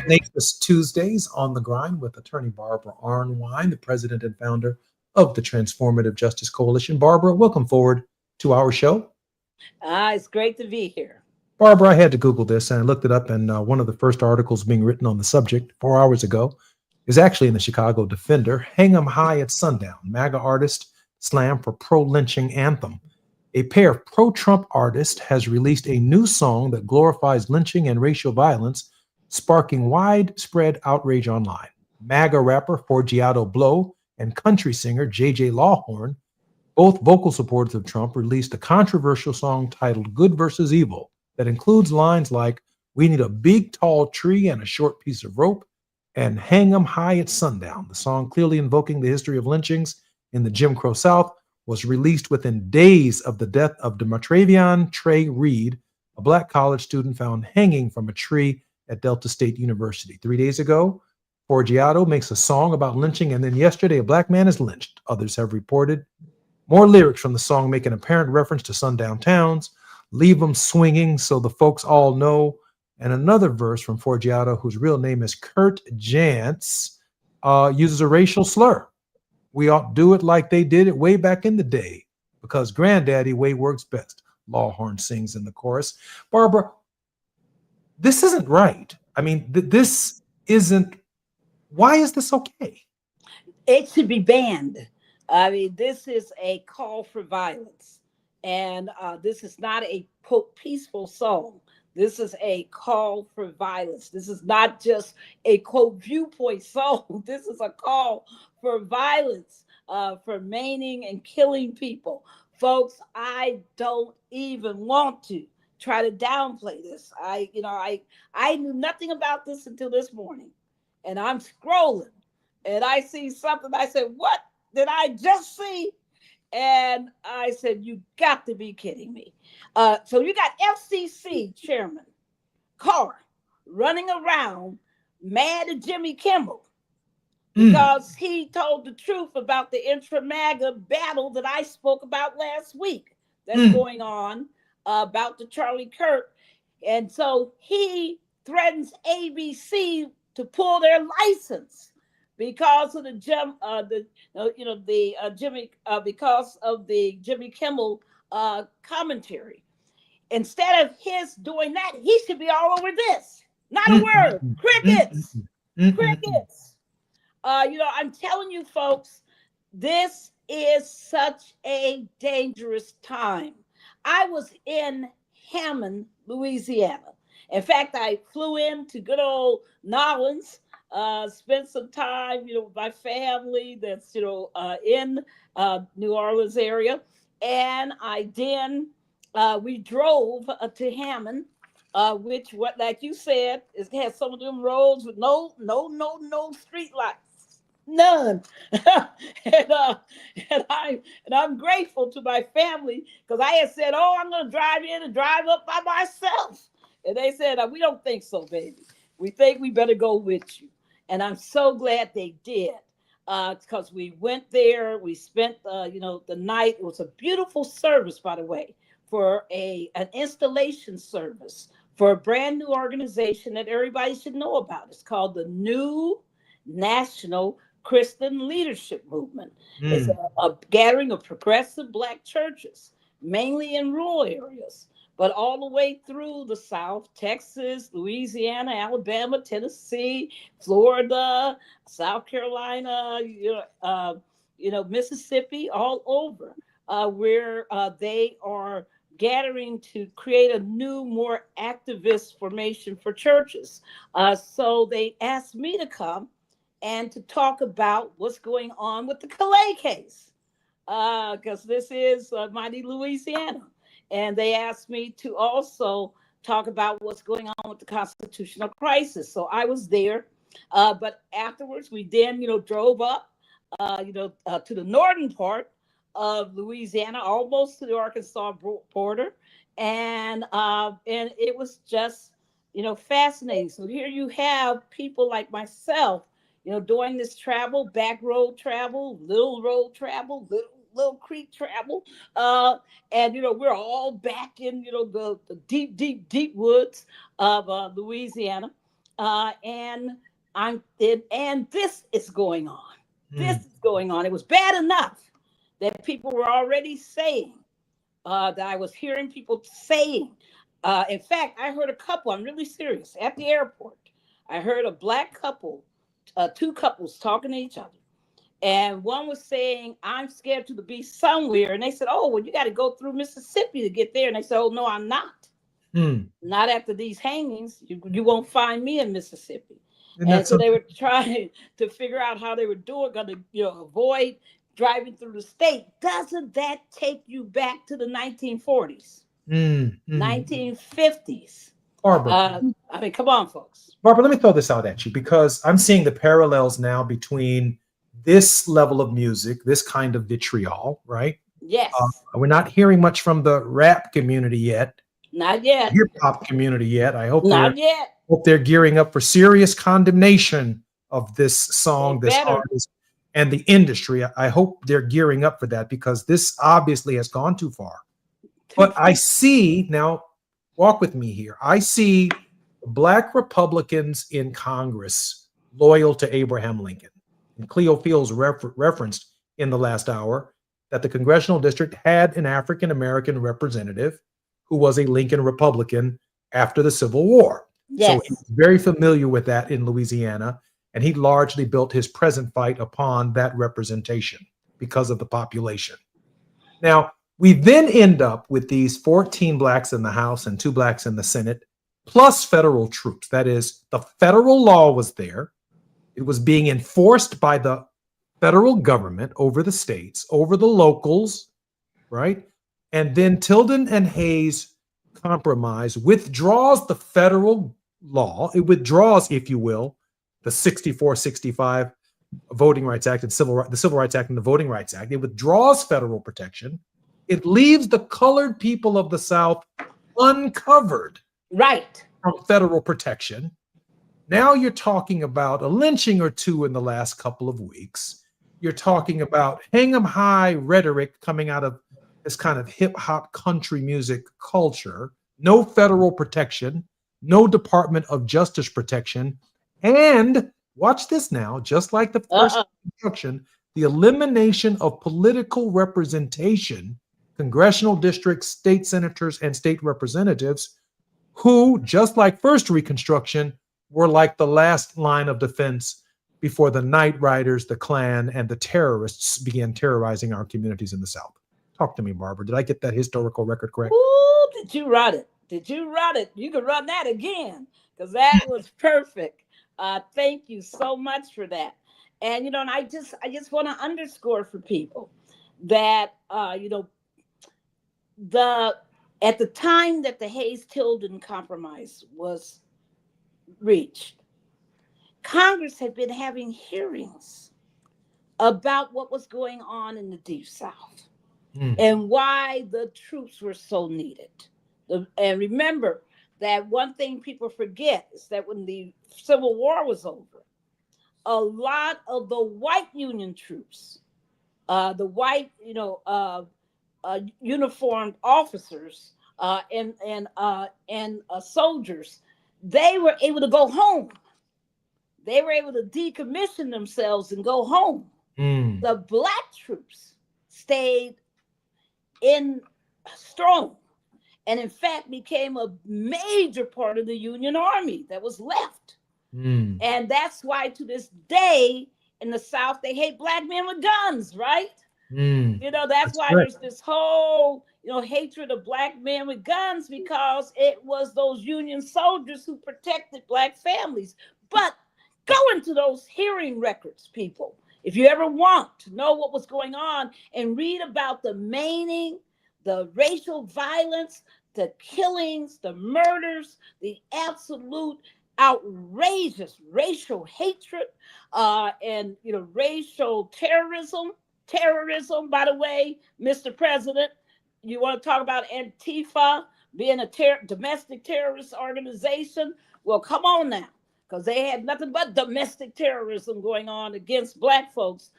S2: Next Tuesdays on the Grind with attorney Barbara Arnwine, the president and founder of the Transformative Justice Coalition. Barbara, welcome forward to our show.
S15: It's great to be here.
S2: Barbara, I had to Google this and I looked it up, and one of the first articles being written on the subject 4 hours ago is actually in the Chicago Defender. Hang 'em high at sundown. MAGA artist slam for pro-lynching anthem. A pair of pro-Trump artists has released a new song that glorifies lynching and racial violence, sparking widespread outrage online. MAGA rapper Forgiato Blow and country singer J.J. Lawhorn, both vocal supporters of Trump, released a controversial song titled Good versus Evil that includes lines like, "We need a big tall tree and a short piece of rope," and "Hang 'em high at sundown." The song, clearly invoking the history of lynchings in the Jim Crow South, was released within days of the death of Demontravion Trey Reed, a Black college student found hanging from a tree at Delta State University. 3 days ago, Forgiato makes a song about lynching, and then yesterday a Black man is lynched, others have reported. More lyrics from the song make an apparent reference to sundown towns, "Leave 'em swinging so the folks all know," and another verse from Forgiato, whose real name is Kurt Jantz, uses a racial slur. "We ought to do it like they did it way back in the day, because granddaddy way works best," Lawhorn sings in the chorus. Barbara, this isn't right. I mean, this isn't, why is this okay?
S15: It should be banned. I mean, this is a call for violence. And this is not a peaceful song. This is a call for violence. This is not just a quote viewpoint song. This is a call for violence, for maiming and killing people. Folks, I don't even want to try to downplay this. I knew nothing about this until this morning, and I'm scrolling, and I see something. I said, "What did I just see?" And I said, "You got to be kidding me!" So you got FCC Chairman Carr running around mad at Jimmy Kimmel because he told the truth about the intra-MAGA battle that I spoke about last week that's going on about the Charlie Kirk. And so he threatens ABC to pull their license because of because of the Jimmy Kimmel commentary. Instead of his doing that, he should be all over this. Not a word. Crickets. Crickets. I'm telling you, folks, this is such a dangerous time. I was in Hammond, Louisiana. In fact, I flew into good old Nolens, spent some time, with my family that's, in New Orleans area. And we drove to Hammond. Which, like you said, it has some of them roads with no street lights, none. and I'm grateful to my family because I had said, "Oh, I'm going to drive in and drive up by myself," and they said, "We don't think so, baby. We think we better go with you." And I'm so glad they did because we went there. We spent the night. It was a beautiful service, by the way, for an installation service for a brand new organization that everybody should know about. It's called the New National Christian Leadership Movement. It's a gathering of progressive Black churches, mainly in rural areas, but all the way through the South, Texas, Louisiana, Alabama, Tennessee, Florida, South Carolina, Mississippi, all over, where they are gathering to create a new, more activist formation for churches. So they asked me to come and to talk about what's going on with the Calais case, because this is mighty Louisiana. And they asked me to also talk about what's going on with the constitutional crisis. So I was there, but afterwards we then, drove up, to the northern part of Louisiana, almost to the Arkansas border, and it was just fascinating. So here you have people like myself, doing this travel, back road travel, little road travel, little creek travel, and we're all back in the deep woods of Louisiana, and this is going on. This is going on. It was bad enough that people were already saying, that I was hearing people saying. In fact, I heard a couple, I'm really serious, at the airport. I heard a Black couple, two couples talking to each other. And one was saying, "I'm scared to be somewhere." And they said, "Oh, well, you got to go through Mississippi to get there." And they said, "Oh, no, I'm not. Not after these hangings. You won't find me in Mississippi." And so they were trying to figure out how they were going to avoid driving through the state. Doesn't that take you back to the 1940s, 1950s?
S2: Barbara,
S15: come on, folks.
S2: Barbara, let me throw this out at you because I'm seeing the parallels now between this level of music, this kind of vitriol, right?
S15: Yes.
S2: We're not hearing much from the rap community yet.
S15: Not yet.
S2: Hip hop community yet. I hope
S15: not yet.
S2: Hope they're gearing up for serious condemnation of this song, this artist, and the industry. I hope they're gearing up for that because this obviously has gone too far. But I see now, walk with me here. I see Black Republicans in Congress loyal to Abraham Lincoln. And Cleo Fields referenced in the last hour that the congressional district had an African-American representative who was a Lincoln Republican after the Civil War.
S15: Yes.
S2: So he's very familiar with that in Louisiana, and he largely built his present fight upon that representation because of the population. Now, we then end up with these 14 Blacks in the House and 2 Blacks in the Senate, plus federal troops. That is, the federal law was there. It was being enforced by the federal government over the states, over the locals, right? And then Tilden and Hayes compromise withdraws the federal law. It withdraws, if you will, the 64-65 Voting Rights Act and the Civil Rights Act and the Voting Rights Act. It withdraws federal protection. It leaves the colored people of the South uncovered from federal protection. Now you're talking about a lynching or two in the last couple of weeks. You're talking about hang 'em high rhetoric coming out of this kind of hip hop country music culture. No federal protection, no Department of Justice protection, and watch this now, just like the first instruction, the elimination of political representation, congressional districts, state senators, and state representatives who, just like first Reconstruction, were like the last line of defense before the Night Riders, the Klan, and the terrorists began terrorizing our communities in the South. Talk to me, Barbara. Did I get that historical record correct?
S15: Ooh, did you run it? Did you run it? You can run that again because that was perfect. Thank you so much for that. And, and I just want to underscore for people that, at the time that the Hayes-Tilden Compromise was reached, Congress had been having hearings about what was going on in the Deep South and why the troops were so needed. And remember that one thing people forget is that when the Civil War was over, a lot of the white Union troops, the white, uniformed officers and soldiers, they were able to go home. They were able to decommission themselves and go home. The black troops stayed in strong and in fact became a major part of the Union Army that was left. And that's why to this day in the South, they hate black men with guns, right? That's why there's this whole, hatred of black men with guns, because it was those Union soldiers who protected black families. But go into those hearing records, people, if you ever want to know what was going on, and read about the maiming, the racial violence, the killings, the murders, the absolute outrageous racial hatred, and racial terrorism, by the way, Mr. President. You want to talk about Antifa being a domestic terrorist organization? Well, come on now, because they had nothing but domestic terrorism going on against black folks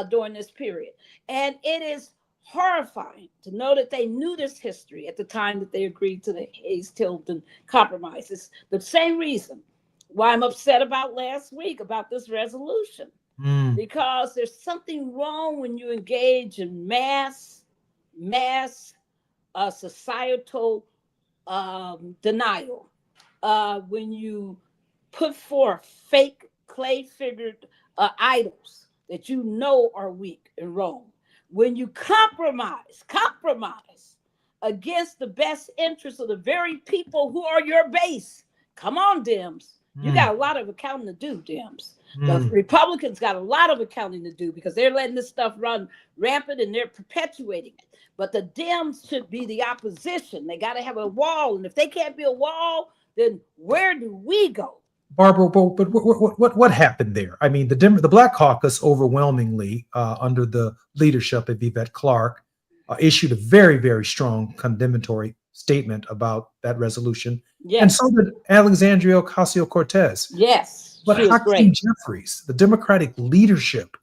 S15: during this period. And it is horrifying to know that they knew this history at the time that they agreed to the Hayes-Tilden Compromise. It's the same reason why I'm upset about last week about this resolution, because there's something wrong when you engage in mass societal denial, when you put forth fake clay-figured idols that you know are weak and wrong, when you compromise against the best interests of the very people who are your base. Come on, Dems. You got a lot of accounting to do, Dems. The Republicans got a lot of accounting to do because they're letting this stuff run rampant and they're perpetuating it. But the Dems should be the opposition. They got to have a wall. And if they can't be a wall, then where do we go?
S2: Barbara, but what happened there? I mean, the Black Caucus overwhelmingly, under the leadership of Yvette Clarke, issued a very, very strong condemnatory statement about that resolution.
S15: Yes.
S2: And so did Alexandria Ocasio-Cortez.
S15: Yes.
S2: But Hakeem Jeffries, the Democratic leadership,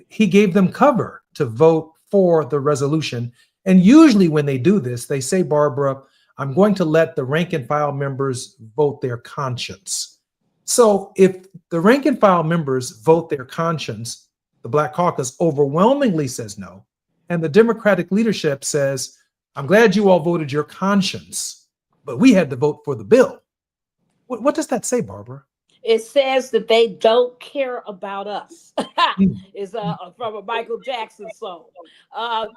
S2: he gave them cover to vote for the resolution. And usually when they do this, they say, Barbara, I'm going to let the rank and file members vote their conscience. So if the rank and file members vote their conscience, the Black Caucus overwhelmingly says no. And the Democratic leadership says, I'm glad you all voted your conscience, but we had to vote for the bill. What does that say, Barbara?
S15: It says that they don't care about us. It's from a Michael Jackson song. I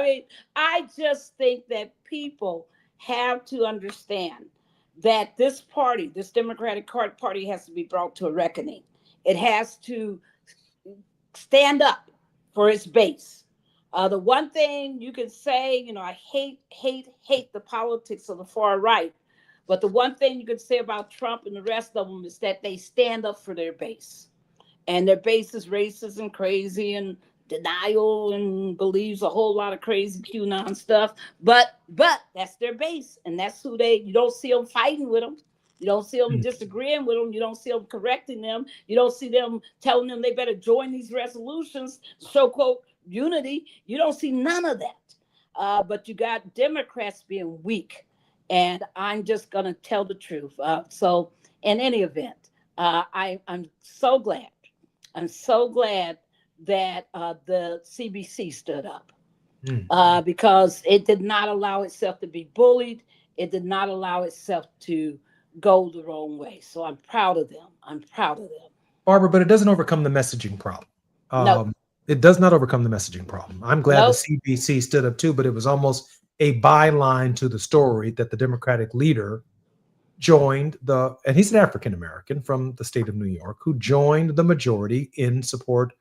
S15: mean, I just think that people have to understand that this party, this Democratic Party, has to be brought to a reckoning. It has to stand up for its base. The one thing you can say, you know, I hate the politics of the far right. But the one thing you can say about Trump and the rest of them is that they stand up for their base. And their base is racist and crazy and denial and believes a whole lot of crazy QAnon stuff. But that's their base. And that's who you don't see them fighting with them. You don't see them disagreeing with them. You don't see them correcting them. You don't see them telling them they better join these resolutions, so-called unity. You don't see none of that. But you got Democrats being weak. And I'm just going to tell the truth. So in any event, I'm so glad. I'm so glad that the CBC stood up because it did not allow itself to be bullied. It did not allow itself to go the wrong way. So I'm proud of them. I'm proud of them.
S2: Barbara, but it doesn't overcome the messaging problem.
S15: No.
S2: It does not overcome the messaging problem. I'm glad the CBC stood up too, but it was almost a byline to the story that the Democratic leader joined and he's an African-American from the state of New York, who joined the majority in support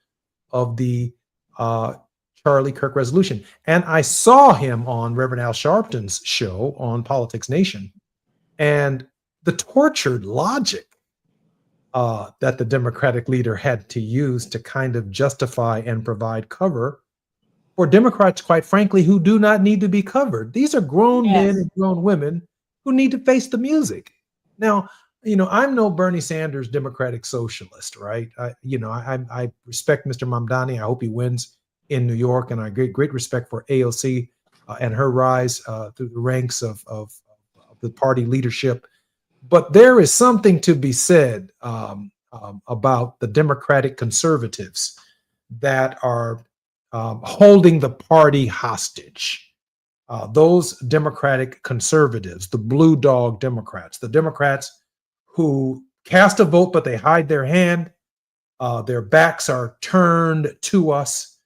S2: of the Charlie Kirk resolution. And I saw him on Reverend Al Sharpton's show on Politics Nation, and the tortured logic that the Democratic leader had to use to kind of justify and provide cover for Democrats, quite frankly, who do not need to be covered. These are grown men and grown women who need to face the music. Now, you know, I'm no Bernie Sanders Democratic socialist, right? I respect Mr. Mamdani. I hope he wins in New York, and I have great respect for AOC and her rise through the ranks of the party leadership. But there is something to be said about the Democratic conservatives that are holding the party hostage. Those Democratic conservatives, the blue dog Democrats, the Democrats who cast a vote, but they hide their hand. Their backs are turned to us.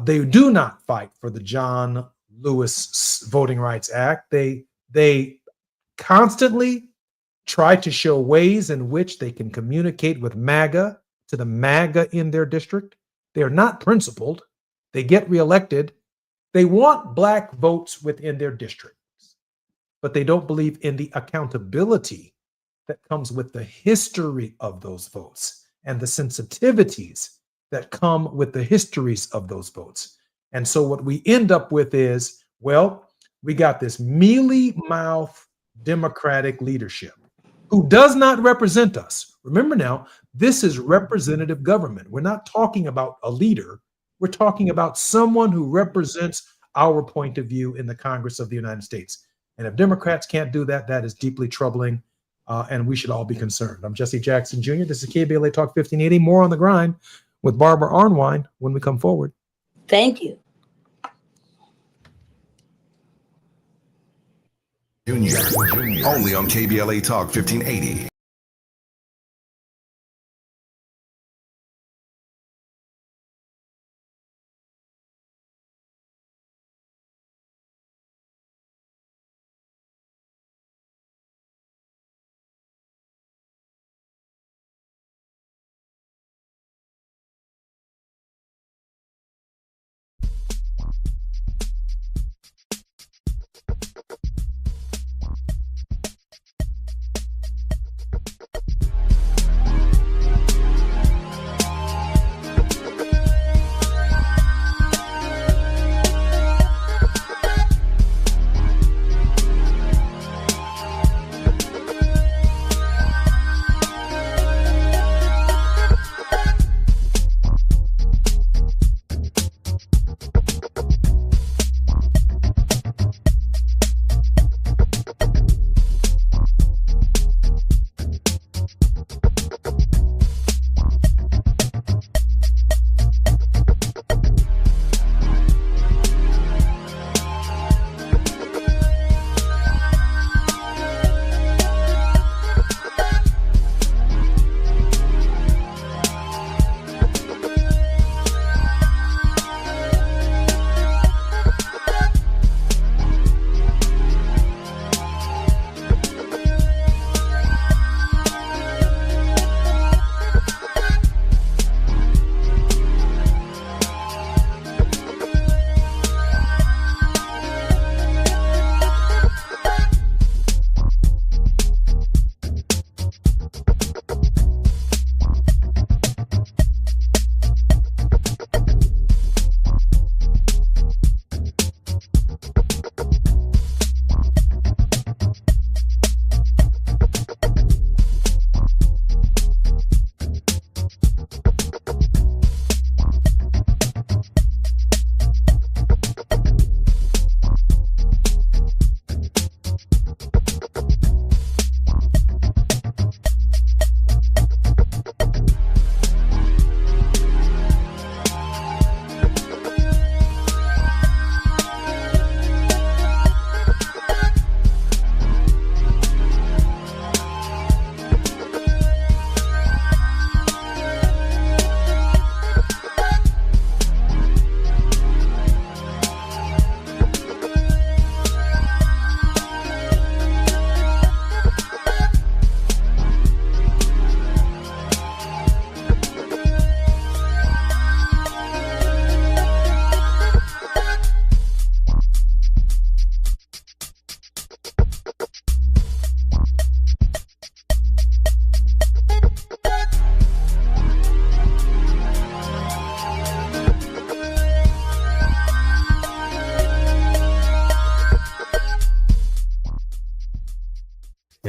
S2: They do not fight for the John Lewis Voting Rights Act. They constantly try to show ways in which they can communicate with MAGA to the MAGA in their district. They are not principled. They get reelected. They want black votes within their districts, but they don't believe in the accountability that comes with the history of those votes and the sensitivities that come with the histories of those votes. And so what we end up with is, well, we got this mealy-mouthed Democratic leadership who does not represent us. Remember now, this is representative government. We're not talking about a leader. We're talking about someone who represents our point of view in the Congress of the United States. And if Democrats can't do that, that is deeply troubling, and we should all be concerned. I'm Jesse Jackson Jr. This is KBLA Talk 1580. More on the grind with Barbara Arnwine when we come forward.
S15: Thank you.
S4: Junior. Only on KBLA Talk 1580.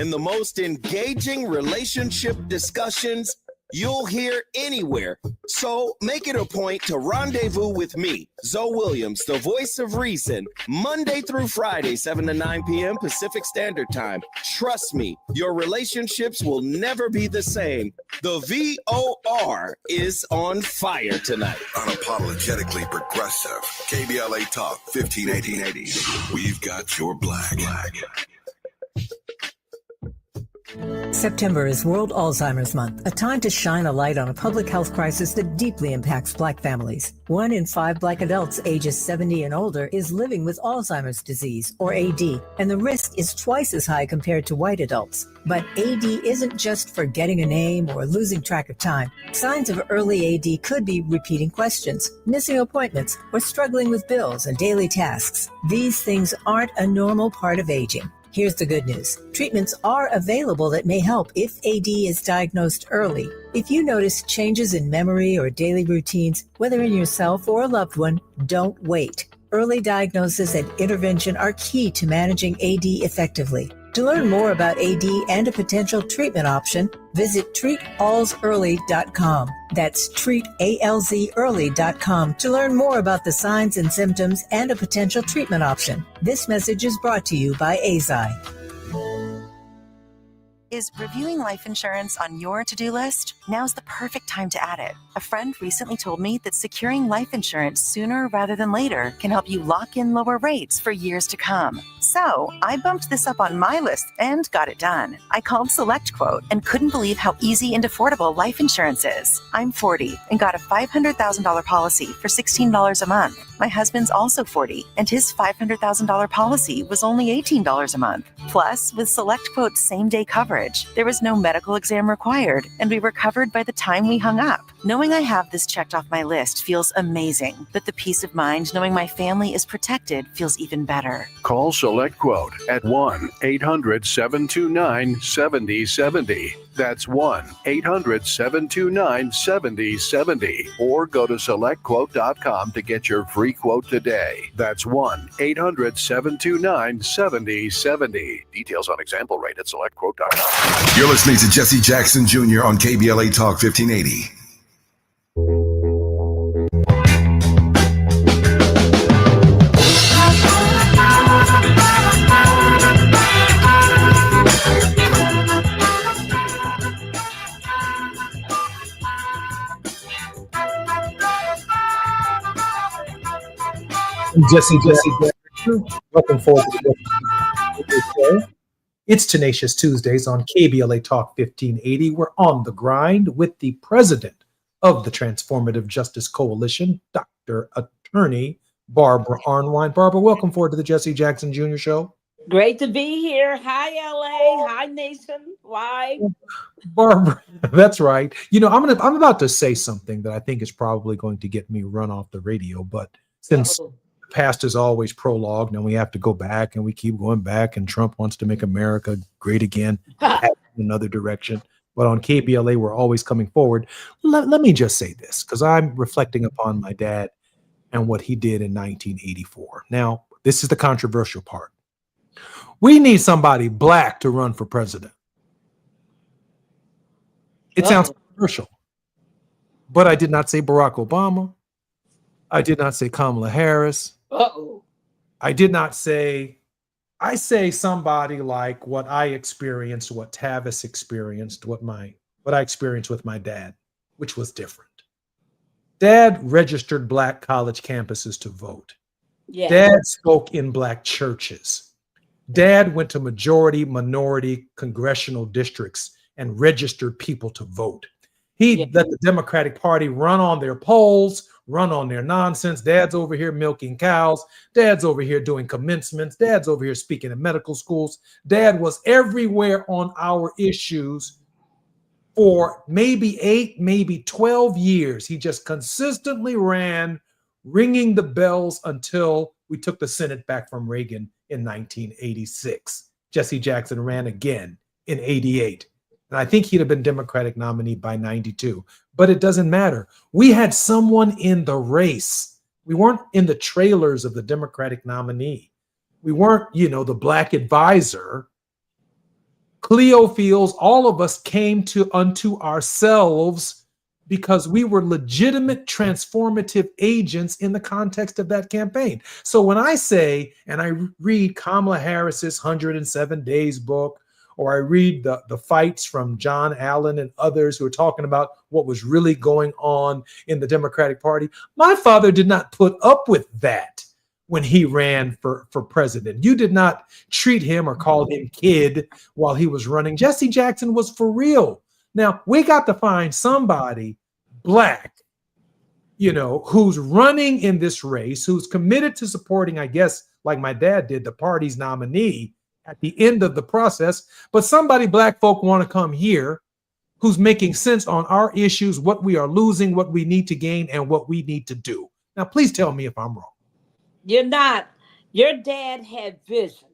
S18: and the most engaging relationship discussions you'll hear anywhere. So make it a point to rendezvous with me, Zoe Williams, the voice of reason, Monday through Friday, 7 to 9 p.m. Pacific Standard Time. Trust me, your relationships will never be the same. The VOR is on fire tonight.
S4: Unapologetically progressive. KBLA Talk 1580. We've got your black.
S5: September is World Alzheimer's Month, a time to shine a light on a public health crisis that deeply impacts Black families. 1 in 5 Black adults ages 70 and older is living with Alzheimer's disease, or AD, and the risk is twice as high compared to white adults. But AD isn't just forgetting a name or losing track of time. Signs of early AD could be repeating questions, missing appointments, or struggling with bills and daily tasks. These things aren't a normal part of aging. Here's the good news. Treatments are available that may help if AD is diagnosed early. If you notice changes in memory or daily routines, whether in yourself or a loved one, don't wait. Early diagnosis and intervention are key to managing AD effectively. To learn more about AD and a potential treatment option, visit treatalsearly.com. That's treatalzearly.com to learn more about the signs and symptoms and a potential treatment option. This message is brought to you by AZI.
S23: Is reviewing life insurance on your to-do list? Now's the perfect time to add it. A friend recently told me that securing life insurance sooner rather than later can help you lock in lower rates for years to come. So I bumped this up on my list and got it done. I called SelectQuote and couldn't believe how easy and affordable life insurance is. I'm 40 and got a $500,000 policy for $16 a month. My husband's also 40 and his $500,000 policy was only $18 a month. Plus, with SelectQuote's same-day coverage, there was no medical exam required and we were covered by the time we hung up. Knowing I have this checked off my list feels amazing, but the peace of mind knowing my family is protected feels even better.
S24: Call SelectQuote at 1-800-729-7070. That's 1-800-729-7070. Or go to SelectQuote.com to get your free quote today. That's 1-800-729-7070. Details on example rate at SelectQuote.com.
S4: You're listening to Jesse Jackson Jr. on KBLA Talk 1580.
S2: Jesse, welcome forward to the show. It's Tenacious Tuesdays on KBLA Talk 1580. We're on the grind with the president of the Transformative Justice Coalition, Dr. Attorney Barbara Arnwine. Barbara, welcome forward to the Jesse Jackson Jr. Show.
S15: Great to be here. Hi, LA. Hi, Nation. Live.
S2: Barbara, that's right. You know, I'm about to say something that I think is probably going to get me run off the radio, but since the past is always prologue, now we have to go back and we keep going back, and Trump wants to make America great again in another direction. But on KBLA, we're always coming forward. Let me just say this, because I'm reflecting upon my dad and what he did in 1984. Now, this is the controversial part. We need somebody black to run for president. It sounds controversial, but I did not say Barack Obama. I did not say Kamala Harris. I did not say, I say somebody like what I experienced, what Tavis experienced, what I experienced with my dad, which was different. Dad registered black college campuses to vote.
S15: Yeah.
S2: Dad spoke in black churches. Dad went to majority, minority congressional districts and registered people to vote. He let the Democratic Party run on their polls, run on their nonsense. Dad's over here milking cows. Dad's over here doing commencements. Dad's over here speaking in medical schools. Dad was everywhere on our issues for maybe 8, maybe 12 years. He just consistently ran, ringing the bells until we took the Senate back from Reagan in 1986. Jesse Jackson ran again in 88. And I think he'd have been Democratic nominee by 92. But it doesn't matter. We had someone in the race. We weren't in the trailers of the Democratic nominee. We weren't, the black advisor Cleo feels all of us came unto ourselves because we were legitimate transformative agents in the context of that campaign. So when I say, and I read Kamala Harris's 107 Days book, or I read the fights from John Allen and others who are talking about what was really going on in the Democratic Party, my father did not put up with that when he ran for president. You did not treat him or call him kid while he was running. Jesse Jackson was for real. Now, we got to find somebody Black, who's running in this race, who's committed to supporting, I guess, like my dad did, the party's nominee at the end of the process. But somebody Black folk want to come here who's making sense on our issues, what we are losing, what we need to gain, and what we need to do. Now, please tell me if I'm wrong.
S15: You're not. Your dad had vision.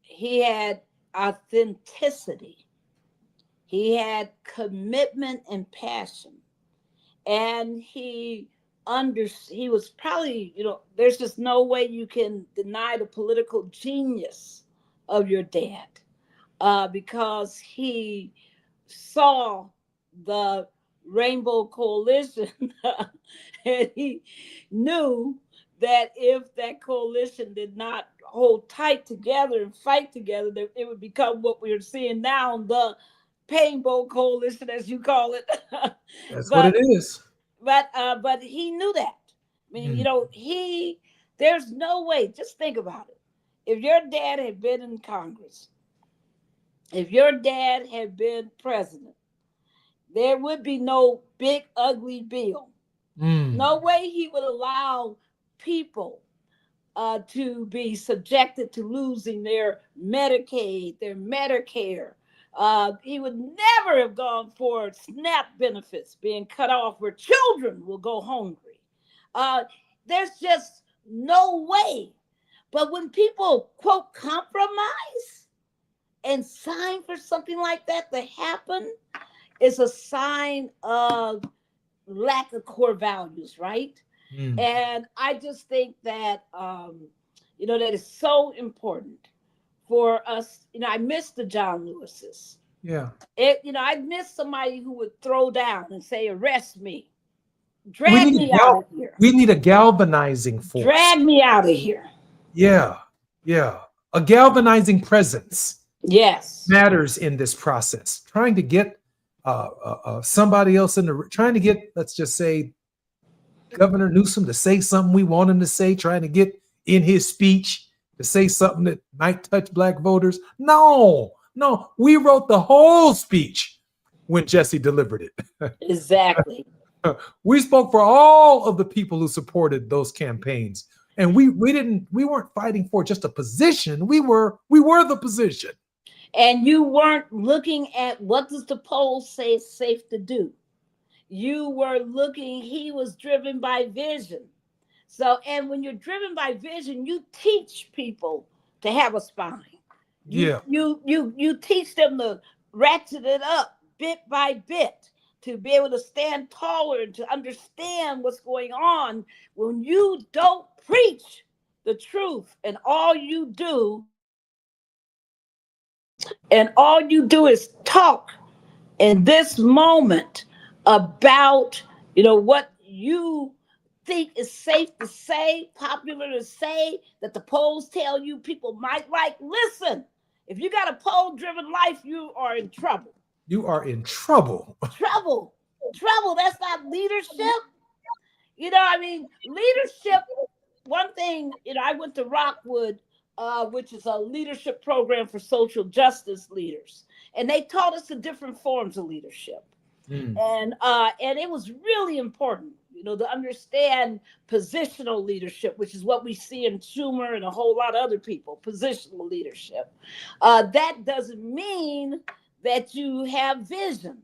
S15: He had authenticity. He had commitment and passion. And he was probably, there's just no way you can deny the political genius of your dad, because he saw the Rainbow Coalition and he knew that if that coalition did not hold tight together and fight together, that it would become what we're seeing now, the Painbow Coalition, as you call it.
S2: That's what it is.
S15: But he knew that. I mean, there's no way, just think about it. If your dad had been in Congress, if your dad had been president, there would be no big, ugly bill. No way he would allow people to be subjected to losing their Medicaid, their Medicare. He would never have gone for SNAP benefits being cut off where children will go hungry. There's just no way. But when people, quote, compromise and sign for something like that to happen, it's a sign of lack of core values, right? And I just think that, that is so important for us. I miss the John Lewises.
S2: Yeah.
S15: I miss somebody who would throw down and say, arrest me. Drag me out of here.
S2: We need a galvanizing force.
S15: Drag me out of here.
S2: Yeah. Yeah. A galvanizing presence.
S15: Yes.
S2: Matters in this process. Trying to get somebody else trying to get, let's just say, Governor Newsom to say something we want him to say, trying to get in his speech to say something that might touch Black voters. No, we wrote the whole speech when Jesse delivered it.
S15: Exactly.
S2: We spoke for all of the people who supported those campaigns. And we weren't fighting for just a position. We were the position.
S15: And you weren't looking at what does the poll say is safe to do. You were looking, he was driven by vision. So, and when you're driven by vision, you teach people to have a spine. You teach them to ratchet it up bit by bit, to be able to stand taller and to understand what's going on. When you don't preach the truth and all you do is talk in this moment about, what you think is safe to say, popular to say, that the polls tell you people might like. Listen, if you got a poll-driven life, you are in trouble.
S2: You are in trouble.
S15: Trouble. That's not leadership. Leadership, one thing, I went to Rockwood, which is a leadership program for social justice leaders. And they taught us the different forms of leadership. And it was really important, to understand positional leadership, which is what we see in Schumer and a whole lot of other people, positional leadership. That doesn't mean that you have vision.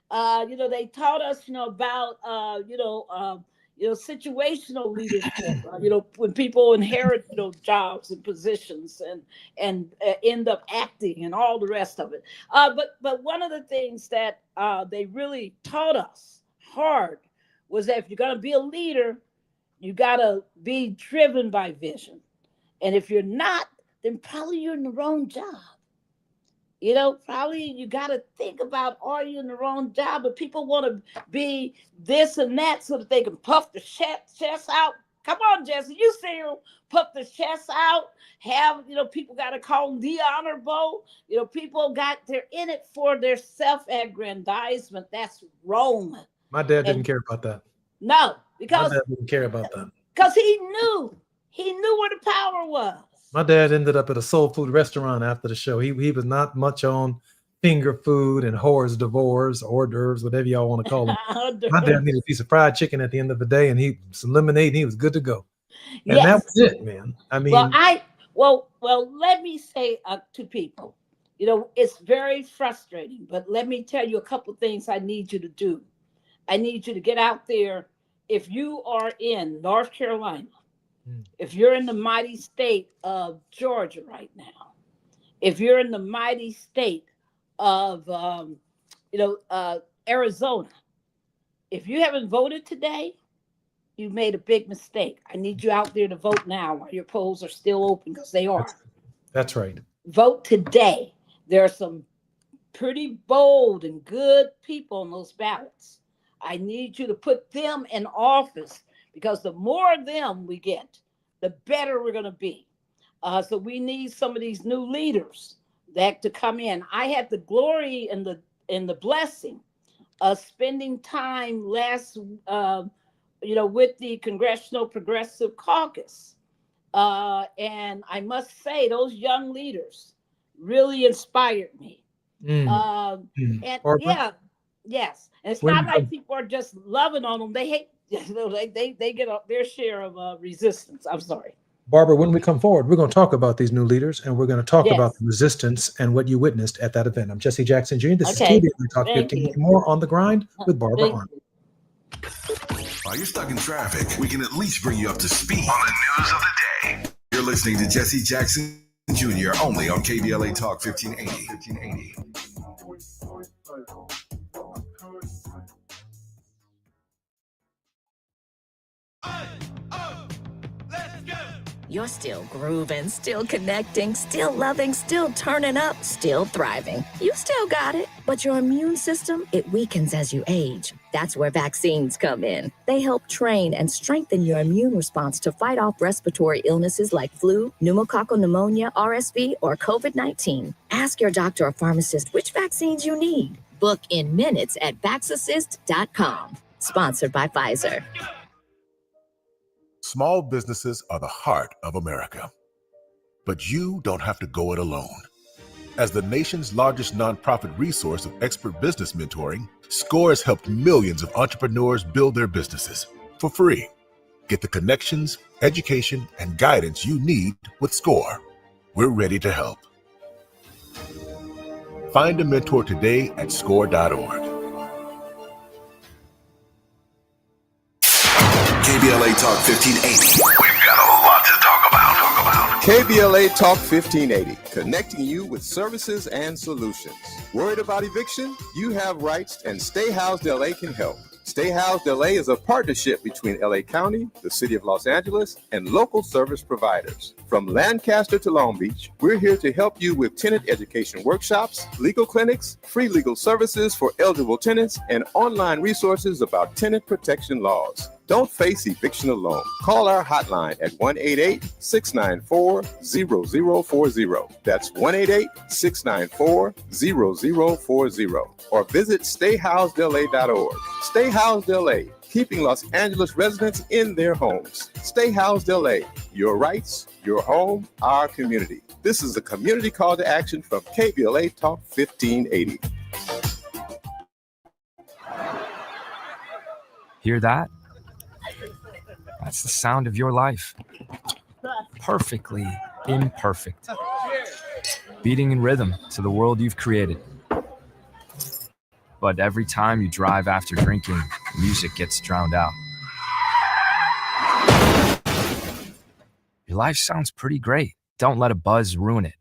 S15: They taught us, about, situational leadership, when people inherit, jobs and positions and end up acting and all the rest of it. But one of the things that they really taught us hard was that if you're going to be a leader, you got to be driven by vision. And if you're not, then probably you're in the wrong job. You know, probably you got to think about, are you in the wrong job? But people want to be this and that so that they can puff the chest out. Come on, Jesse, you see them puff the chest out. Have, you know, people got to call them the honorable. You know, they're in it for their self-aggrandizement. That's wrong.
S2: My dad didn't care about that.
S15: No, because
S2: my dad didn't care about that.
S15: Because he knew where the power was.
S2: My dad ended up at a soul food restaurant after the show. He was not much on finger food and hors d'oeuvres, hors d'oeuvres, whatever y'all want to call them. My dad needed a piece of fried chicken at the end of the day, and some lemonade, and he was good to go. And that was it, man. I mean,
S15: well, let me say to people, you know, it's very frustrating, but let me tell you a couple of things I need you to do. I need you to get out there. If you are in North Carolina, if you're in the mighty state of Georgia right now, if you're in the mighty state of, Arizona, if you haven't voted today, you made a big mistake. I need you out there to vote now while your polls are still open, because they are.
S2: That's right.
S15: Vote today. There are some pretty bold and good people on those ballots. I need you to put them in office, because the more of them we get, the better we're going to be. So we need some of these new leaders to come in. I had the glory and the blessing of spending time last, with the Congressional Progressive Caucus. And I must say, those young leaders really inspired me. Yes. And it's not like people are just loving on them. They hate, they get their share of resistance. I'm sorry.
S2: Barbara, when we come forward, we're going to talk about these new leaders, and we're going to talk about the resistance and what you witnessed at that event. I'm Jesse Jackson Jr. This is KBLA Talk 15. More on the grind with Barbara Arnold.
S4: While you're stuck in traffic, we can at least bring you up to speed on the news of the day. You're listening to Jesse Jackson Jr. only on KBLA Talk 1580.
S19: You're still grooving, still connecting, still loving, still turning up, still thriving. You still got it, but your immune system, it weakens as you age. That's where vaccines come in. They help train and strengthen your immune response to fight off respiratory illnesses like flu, pneumococcal pneumonia, RSV, or COVID-19. Ask your doctor or pharmacist which vaccines you need. Book in minutes at vaxassist.com. Sponsored by Pfizer.
S24: Small businesses are the heart of America. But you don't have to go it alone. As the nation's largest nonprofit resource of expert business mentoring, SCORE has helped millions of entrepreneurs build their businesses for free. Get the connections, education, and guidance you need with SCORE. We're ready to help. Find a mentor today at score.org.
S4: KBLA Talk 1580. We've got a lot to talk about.
S20: KBLA Talk 1580, connecting you with services and solutions. Worried about eviction? You have rights, and Stay Housed LA can help. Stay Housed LA is a partnership between LA County, the City of Los Angeles, and local service providers. From Lancaster to Long Beach, we're here to help you with tenant education workshops, legal clinics, free legal services for eligible tenants, and online resources about tenant protection laws. Don't face eviction alone. Call our hotline at 1-888-694-0040. That's 1-888-694-0040. Or visit stayhousedla.org. Stay Housed LA, keeping Los Angeles residents in their homes. Stay Housed LA, your rights, your home, our community. This is a community call to action from KBLA Talk 1580.
S21: Hear that? That's the sound of your life. Perfectly imperfect. Beating in rhythm to the world you've created. But every time you drive after drinking, music gets drowned out. Your life sounds pretty great. Don't let a buzz ruin it.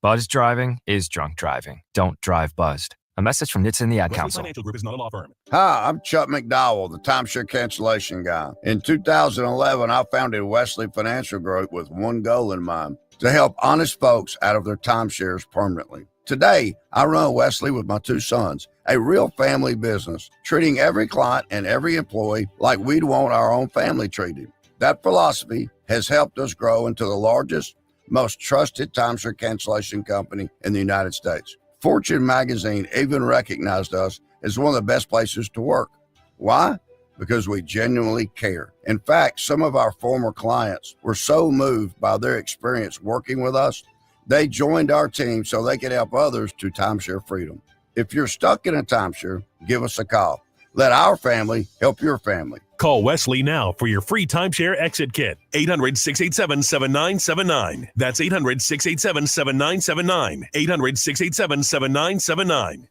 S21: Buzz driving is drunk driving. Don't drive buzzed. A message from NHTSA and the Ad Council.
S22: Financial Group is not a law firm.
S25: Hi, I'm Chuck McDowell, the timeshare cancellation guy. In 2011, I founded Wesley Financial Group with one goal in mind: to help honest folks out of their timeshares permanently. Today, I run Wesley with my two sons, a real family business, treating every client and every employee like we'd want our own family treated. That philosophy has helped us grow into the largest, most trusted timeshare cancellation company in the United States. Fortune magazine even recognized us as one of the best places to work. Why? Because we genuinely care. In fact, some of our former clients were so moved by their experience working with us, they joined our team so they could help others to timeshare freedom. If you're stuck in a timeshare, give us a call. Let our family help your family.
S1: Call Wesley now for your free timeshare exit kit. 800-687-7979. That's 800-687-7979. 800-687-7979.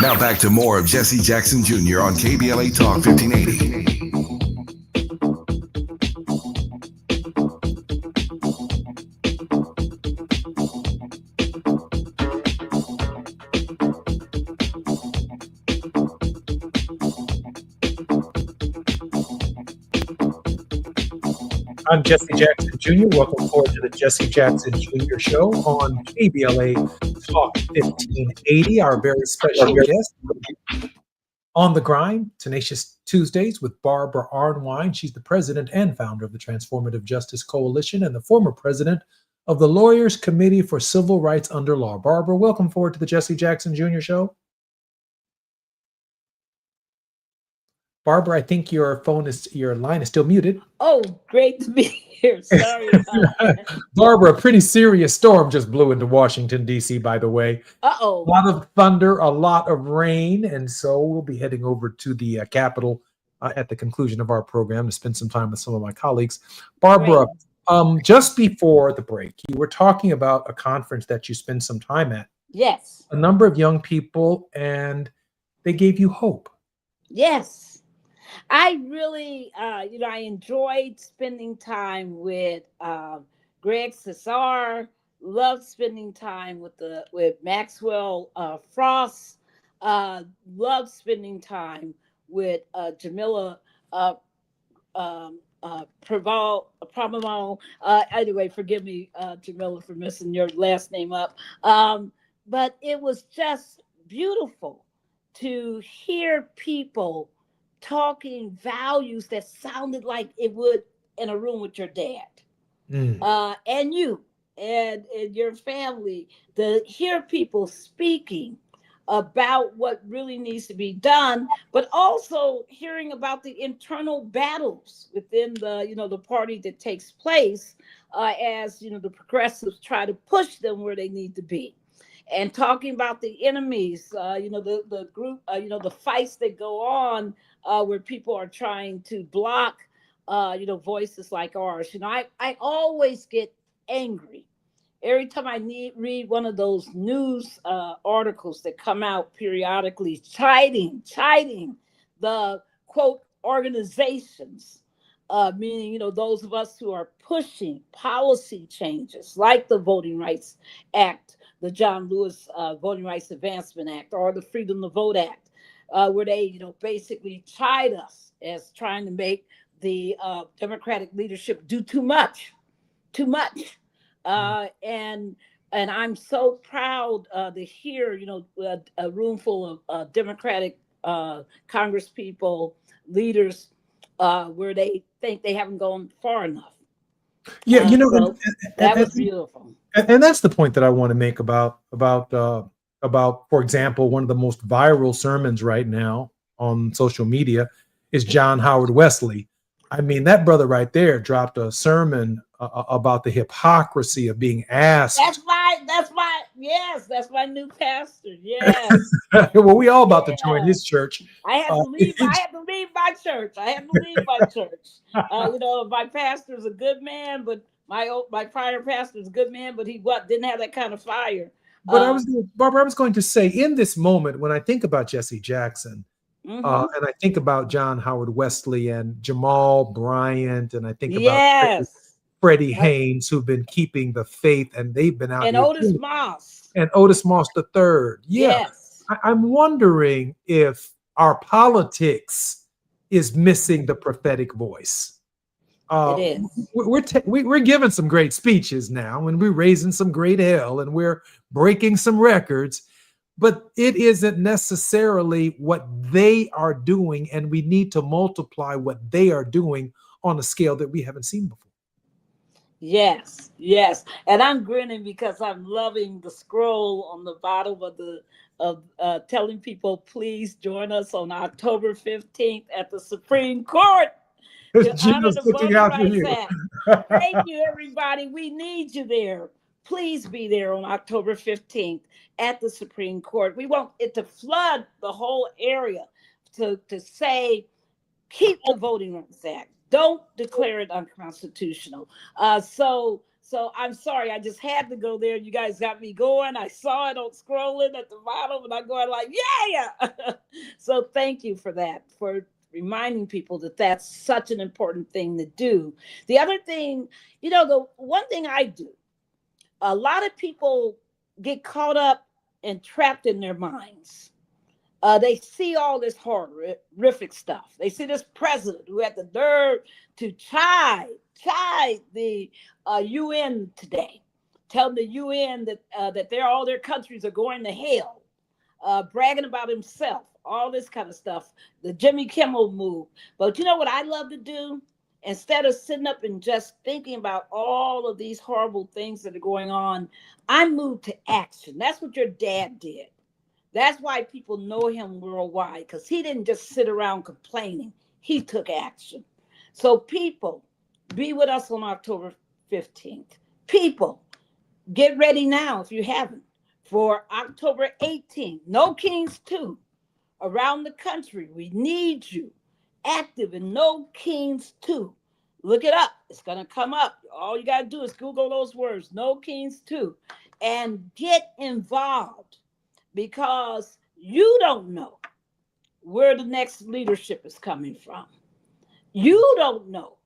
S4: Now back to more of Jesse Jackson Jr. on KBLA Talk 1580.
S2: I'm Jesse Jackson Jr. Welcome forward to the Jesse Jackson Jr. Show on KBLA Talk 1580. Our very special guest on the grind, Tenacious Tuesdays with Barbara Arnwine. She's the president and founder of the Transformative Justice Coalition and the former president of the Lawyers Committee for Civil Rights Under Law. Barbara, welcome forward to the Jesse Jackson Jr. Show. Barbara, I think your line is still muted.
S15: Oh, great to be here. Sorry about that.
S2: Barbara, a pretty serious storm just blew into Washington, D.C., by the way.
S15: Uh-oh.
S2: A lot of thunder, a lot of rain, and so we'll be heading over to the Capitol at the conclusion of our program to spend some time with some of my colleagues. Barbara, just before the break, you were talking about a conference that you spent some time at.
S15: Yes.
S2: A number of young people, and they gave you hope.
S15: Yes. I really, I enjoyed spending time with Greg Cesar. Loved spending time with Maxwell Frost. Loved spending time with Jamila Pramamo. Anyway, forgive me, Jamila, for messing your last name up. But it was just beautiful to hear people talking values that sounded like it would in a room with your dad and you and your family, to hear people speaking about what really needs to be done, but also hearing about the internal battles within the party that takes place as the progressives try to push them where they need to be. And talking about the enemies, the group, the fights that go on where people are trying to block, voices like ours. I always get angry every time I read one of those news articles that come out periodically, chiding the quote organizations, meaning those of us who are pushing policy changes like the Voting Rights Act, the John Lewis Voting Rights Advancement Act, or the Freedom to Vote Act, where they, basically chide us as trying to make the Democratic leadership do too much. And I'm so proud to hear, a room full of Democratic Congress people, leaders, where they think they haven't gone far enough.
S2: Yeah,
S15: that was beautiful.
S2: And that's the point that I want to make about, for example, one of the most viral sermons right now on social media is John Howard Wesley. I mean, that brother right there dropped a sermon about the hypocrisy of being asked.
S15: That's my new pastor. Yes.
S2: Well, we all about to join his church.
S15: I had to leave my church. My pastor's a good man, but my prior pastor's a good man, but he didn't have that kind of fire.
S2: But Barbara, I was going to say, in this moment, when I think about Jesse Jackson, and I think about John Howard Wesley and Jamal Bryant, and I think about Freddie Haynes, who've been keeping the faith, and they've been out.
S15: And Otis Moss.
S2: And Otis Moss III. Yes. I'm wondering if our politics is missing the prophetic voice.
S15: It is.
S2: We're giving some great speeches now, and we're raising some great hell, and we're breaking some records, but it isn't necessarily what they are doing, and we need to multiply what they are doing on a scale that we haven't seen before.
S15: Yes, yes, and I'm grinning because I'm loving the scroll on the bottom of telling people, please join us on October 15th at the Supreme Court to honor the Voting Rights Act. Thank you, everybody. We need you there. Please be there on October 15th at the Supreme Court. We want it to flood the whole area to say, keep the Voting Rights Act. Don't declare it unconstitutional. So I'm sorry, I just had to go there. You guys got me going. I saw it on scrolling at the bottom, and I'm going like, yeah. So thank you for that, for reminding people that that's such an important thing to do. The other thing, the one thing I do, a lot of people get caught up and trapped in their minds. They see all this horrific stuff. They see this president who had the nerve to chide the UN today, tell the UN that all their countries are going to hell, bragging about himself, all this kind of stuff, the Jimmy Kimmel move. But you know what I love to do? Instead of sitting up and just thinking about all of these horrible things that are going on, I moved to action. That's what your dad did. That's why people know him worldwide, because he didn't just sit around complaining. He took action. So people, be with us on October 15th. People, get ready now if you haven't for October 18th. No Kings 2 around the country. We need you active in No Kings 2. Look it up. It's going to come up. All you got to do is Google those words, No Kings 2, and get involved. Because you don't know where the next leadership is coming from. You don't know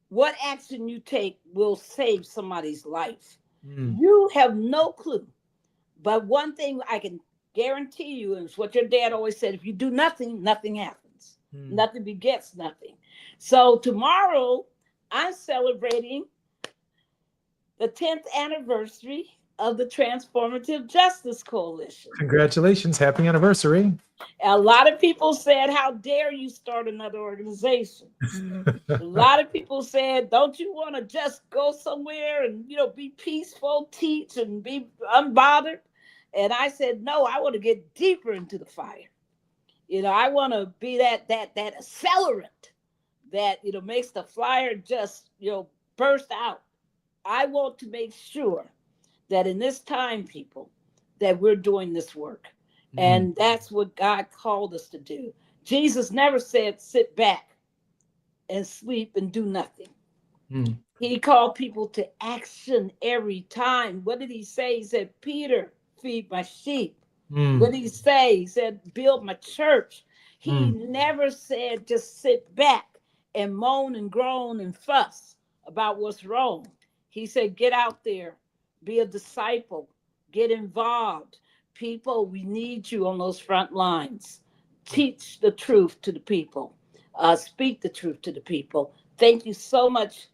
S15: what action you take will save somebody's life. You have no clue. But one thing I can guarantee you is what your dad always said: if you do nothing, nothing happens. Nothing begets nothing. So tomorrow, I'm celebrating the 10th anniversary of the Transformative Justice Coalition.
S2: Congratulations. Happy anniversary.
S15: A lot of people said, how dare you start another organization? A lot of people said, don't you want to just go somewhere and, be peaceful, teach, and be unbothered? And I said, no, I want to get deeper into the fire. I want to be that accelerant that, makes the fire just, burst out. I want to make sure that in this time, people, that we're doing this work. And that's what God called us to do. Jesus never said, sit back and sleep and do nothing. He called people to action every time. What did he say? He said, Peter, feed my sheep. What did he say? He said, build my church. He never said, just sit back and moan and groan and fuss about what's wrong. He said, get out there. Be a disciple, get involved. People, we need you on those front lines. Teach the truth to the people. Speak the truth to the people. Thank you so much,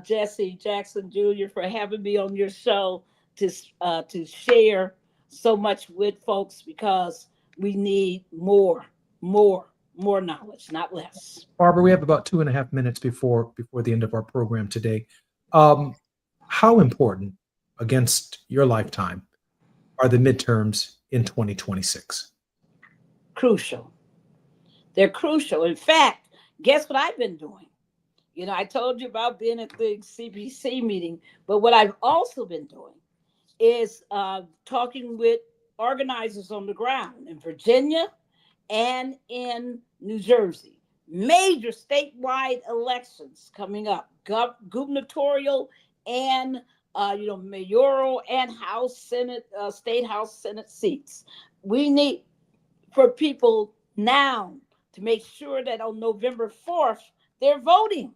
S15: Jesse Jackson Jr., for having me on your show to share so much with folks, because we need more knowledge, not less.
S2: Barbara, we have about 2.5 minutes before the end of our program today. How important, against your lifetime, are the midterms in 2026?
S15: Crucial. They're crucial. In fact, guess what I've been doing? I told you about being at the CBC meeting, but what I've also been doing is talking with organizers on the ground in Virginia and in New Jersey. Major statewide elections coming up, gubernatorial and mayoral and House, Senate, State House, Senate seats. We need for people now to make sure that on November 4th, they're voting.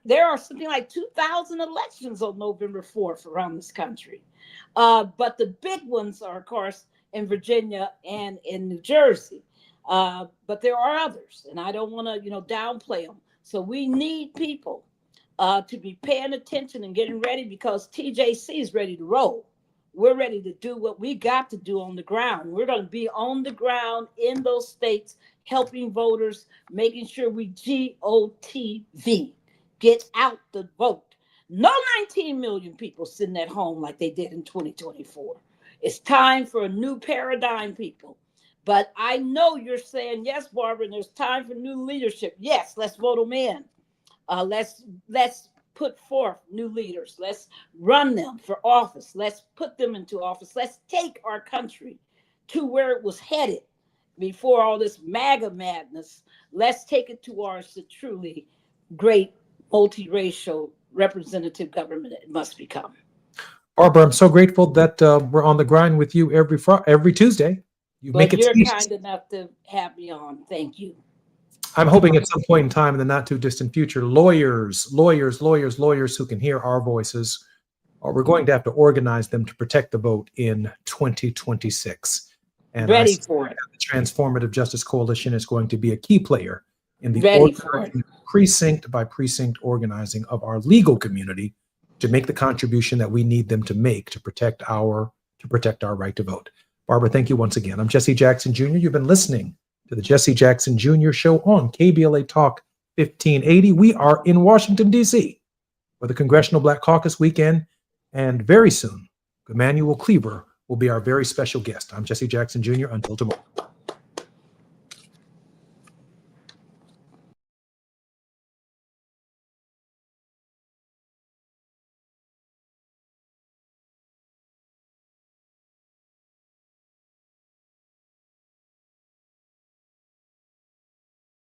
S15: There are something like 2,000 elections on November 4th around this country. But the big ones are, of course, in Virginia and in New Jersey. But there are others, and I don't want to, downplay them. So we need people to be paying attention and getting ready, because TJC is ready to roll. We're ready to do what we got to do on the ground. We're going to be on the ground in those states, helping voters, making sure we GOTV, get out the vote. No 19 million people sitting at home like they did in 2024. It's time for a new paradigm, people. But I know you're saying, yes, Barbara, and there's time for new leadership. Yes, let's vote them in. Let's put forth new leaders. Let's run them for office. Let's put them into office. Let's take our country to where it was headed before all this MAGA madness. Let's take it towards the truly great multiracial representative government it must become.
S2: Barbara, I'm so grateful that we're on the grind with you every Tuesday. You make it.
S15: You're kind enough to have me on. Thank you.
S2: I'm hoping at some point in time in the not too distant future, lawyers who can hear our voices, we're going to have to organize them to protect the vote in 2026. And
S15: ready for it.
S2: The Transformative Justice Coalition is going to be a key player in the precinct by precinct organizing of our legal community to make the contribution that we need them to make to protect our right to vote. Barbara, thank you once again. I'm Jesse Jackson Jr. You've been listening to the Jesse Jackson Jr. Show on KBLA Talk 1580. We are in Washington, D.C. for the Congressional Black Caucus weekend, and very soon, Emmanuel Cleaver will be our very special guest. I'm Jesse Jackson Jr. Until tomorrow.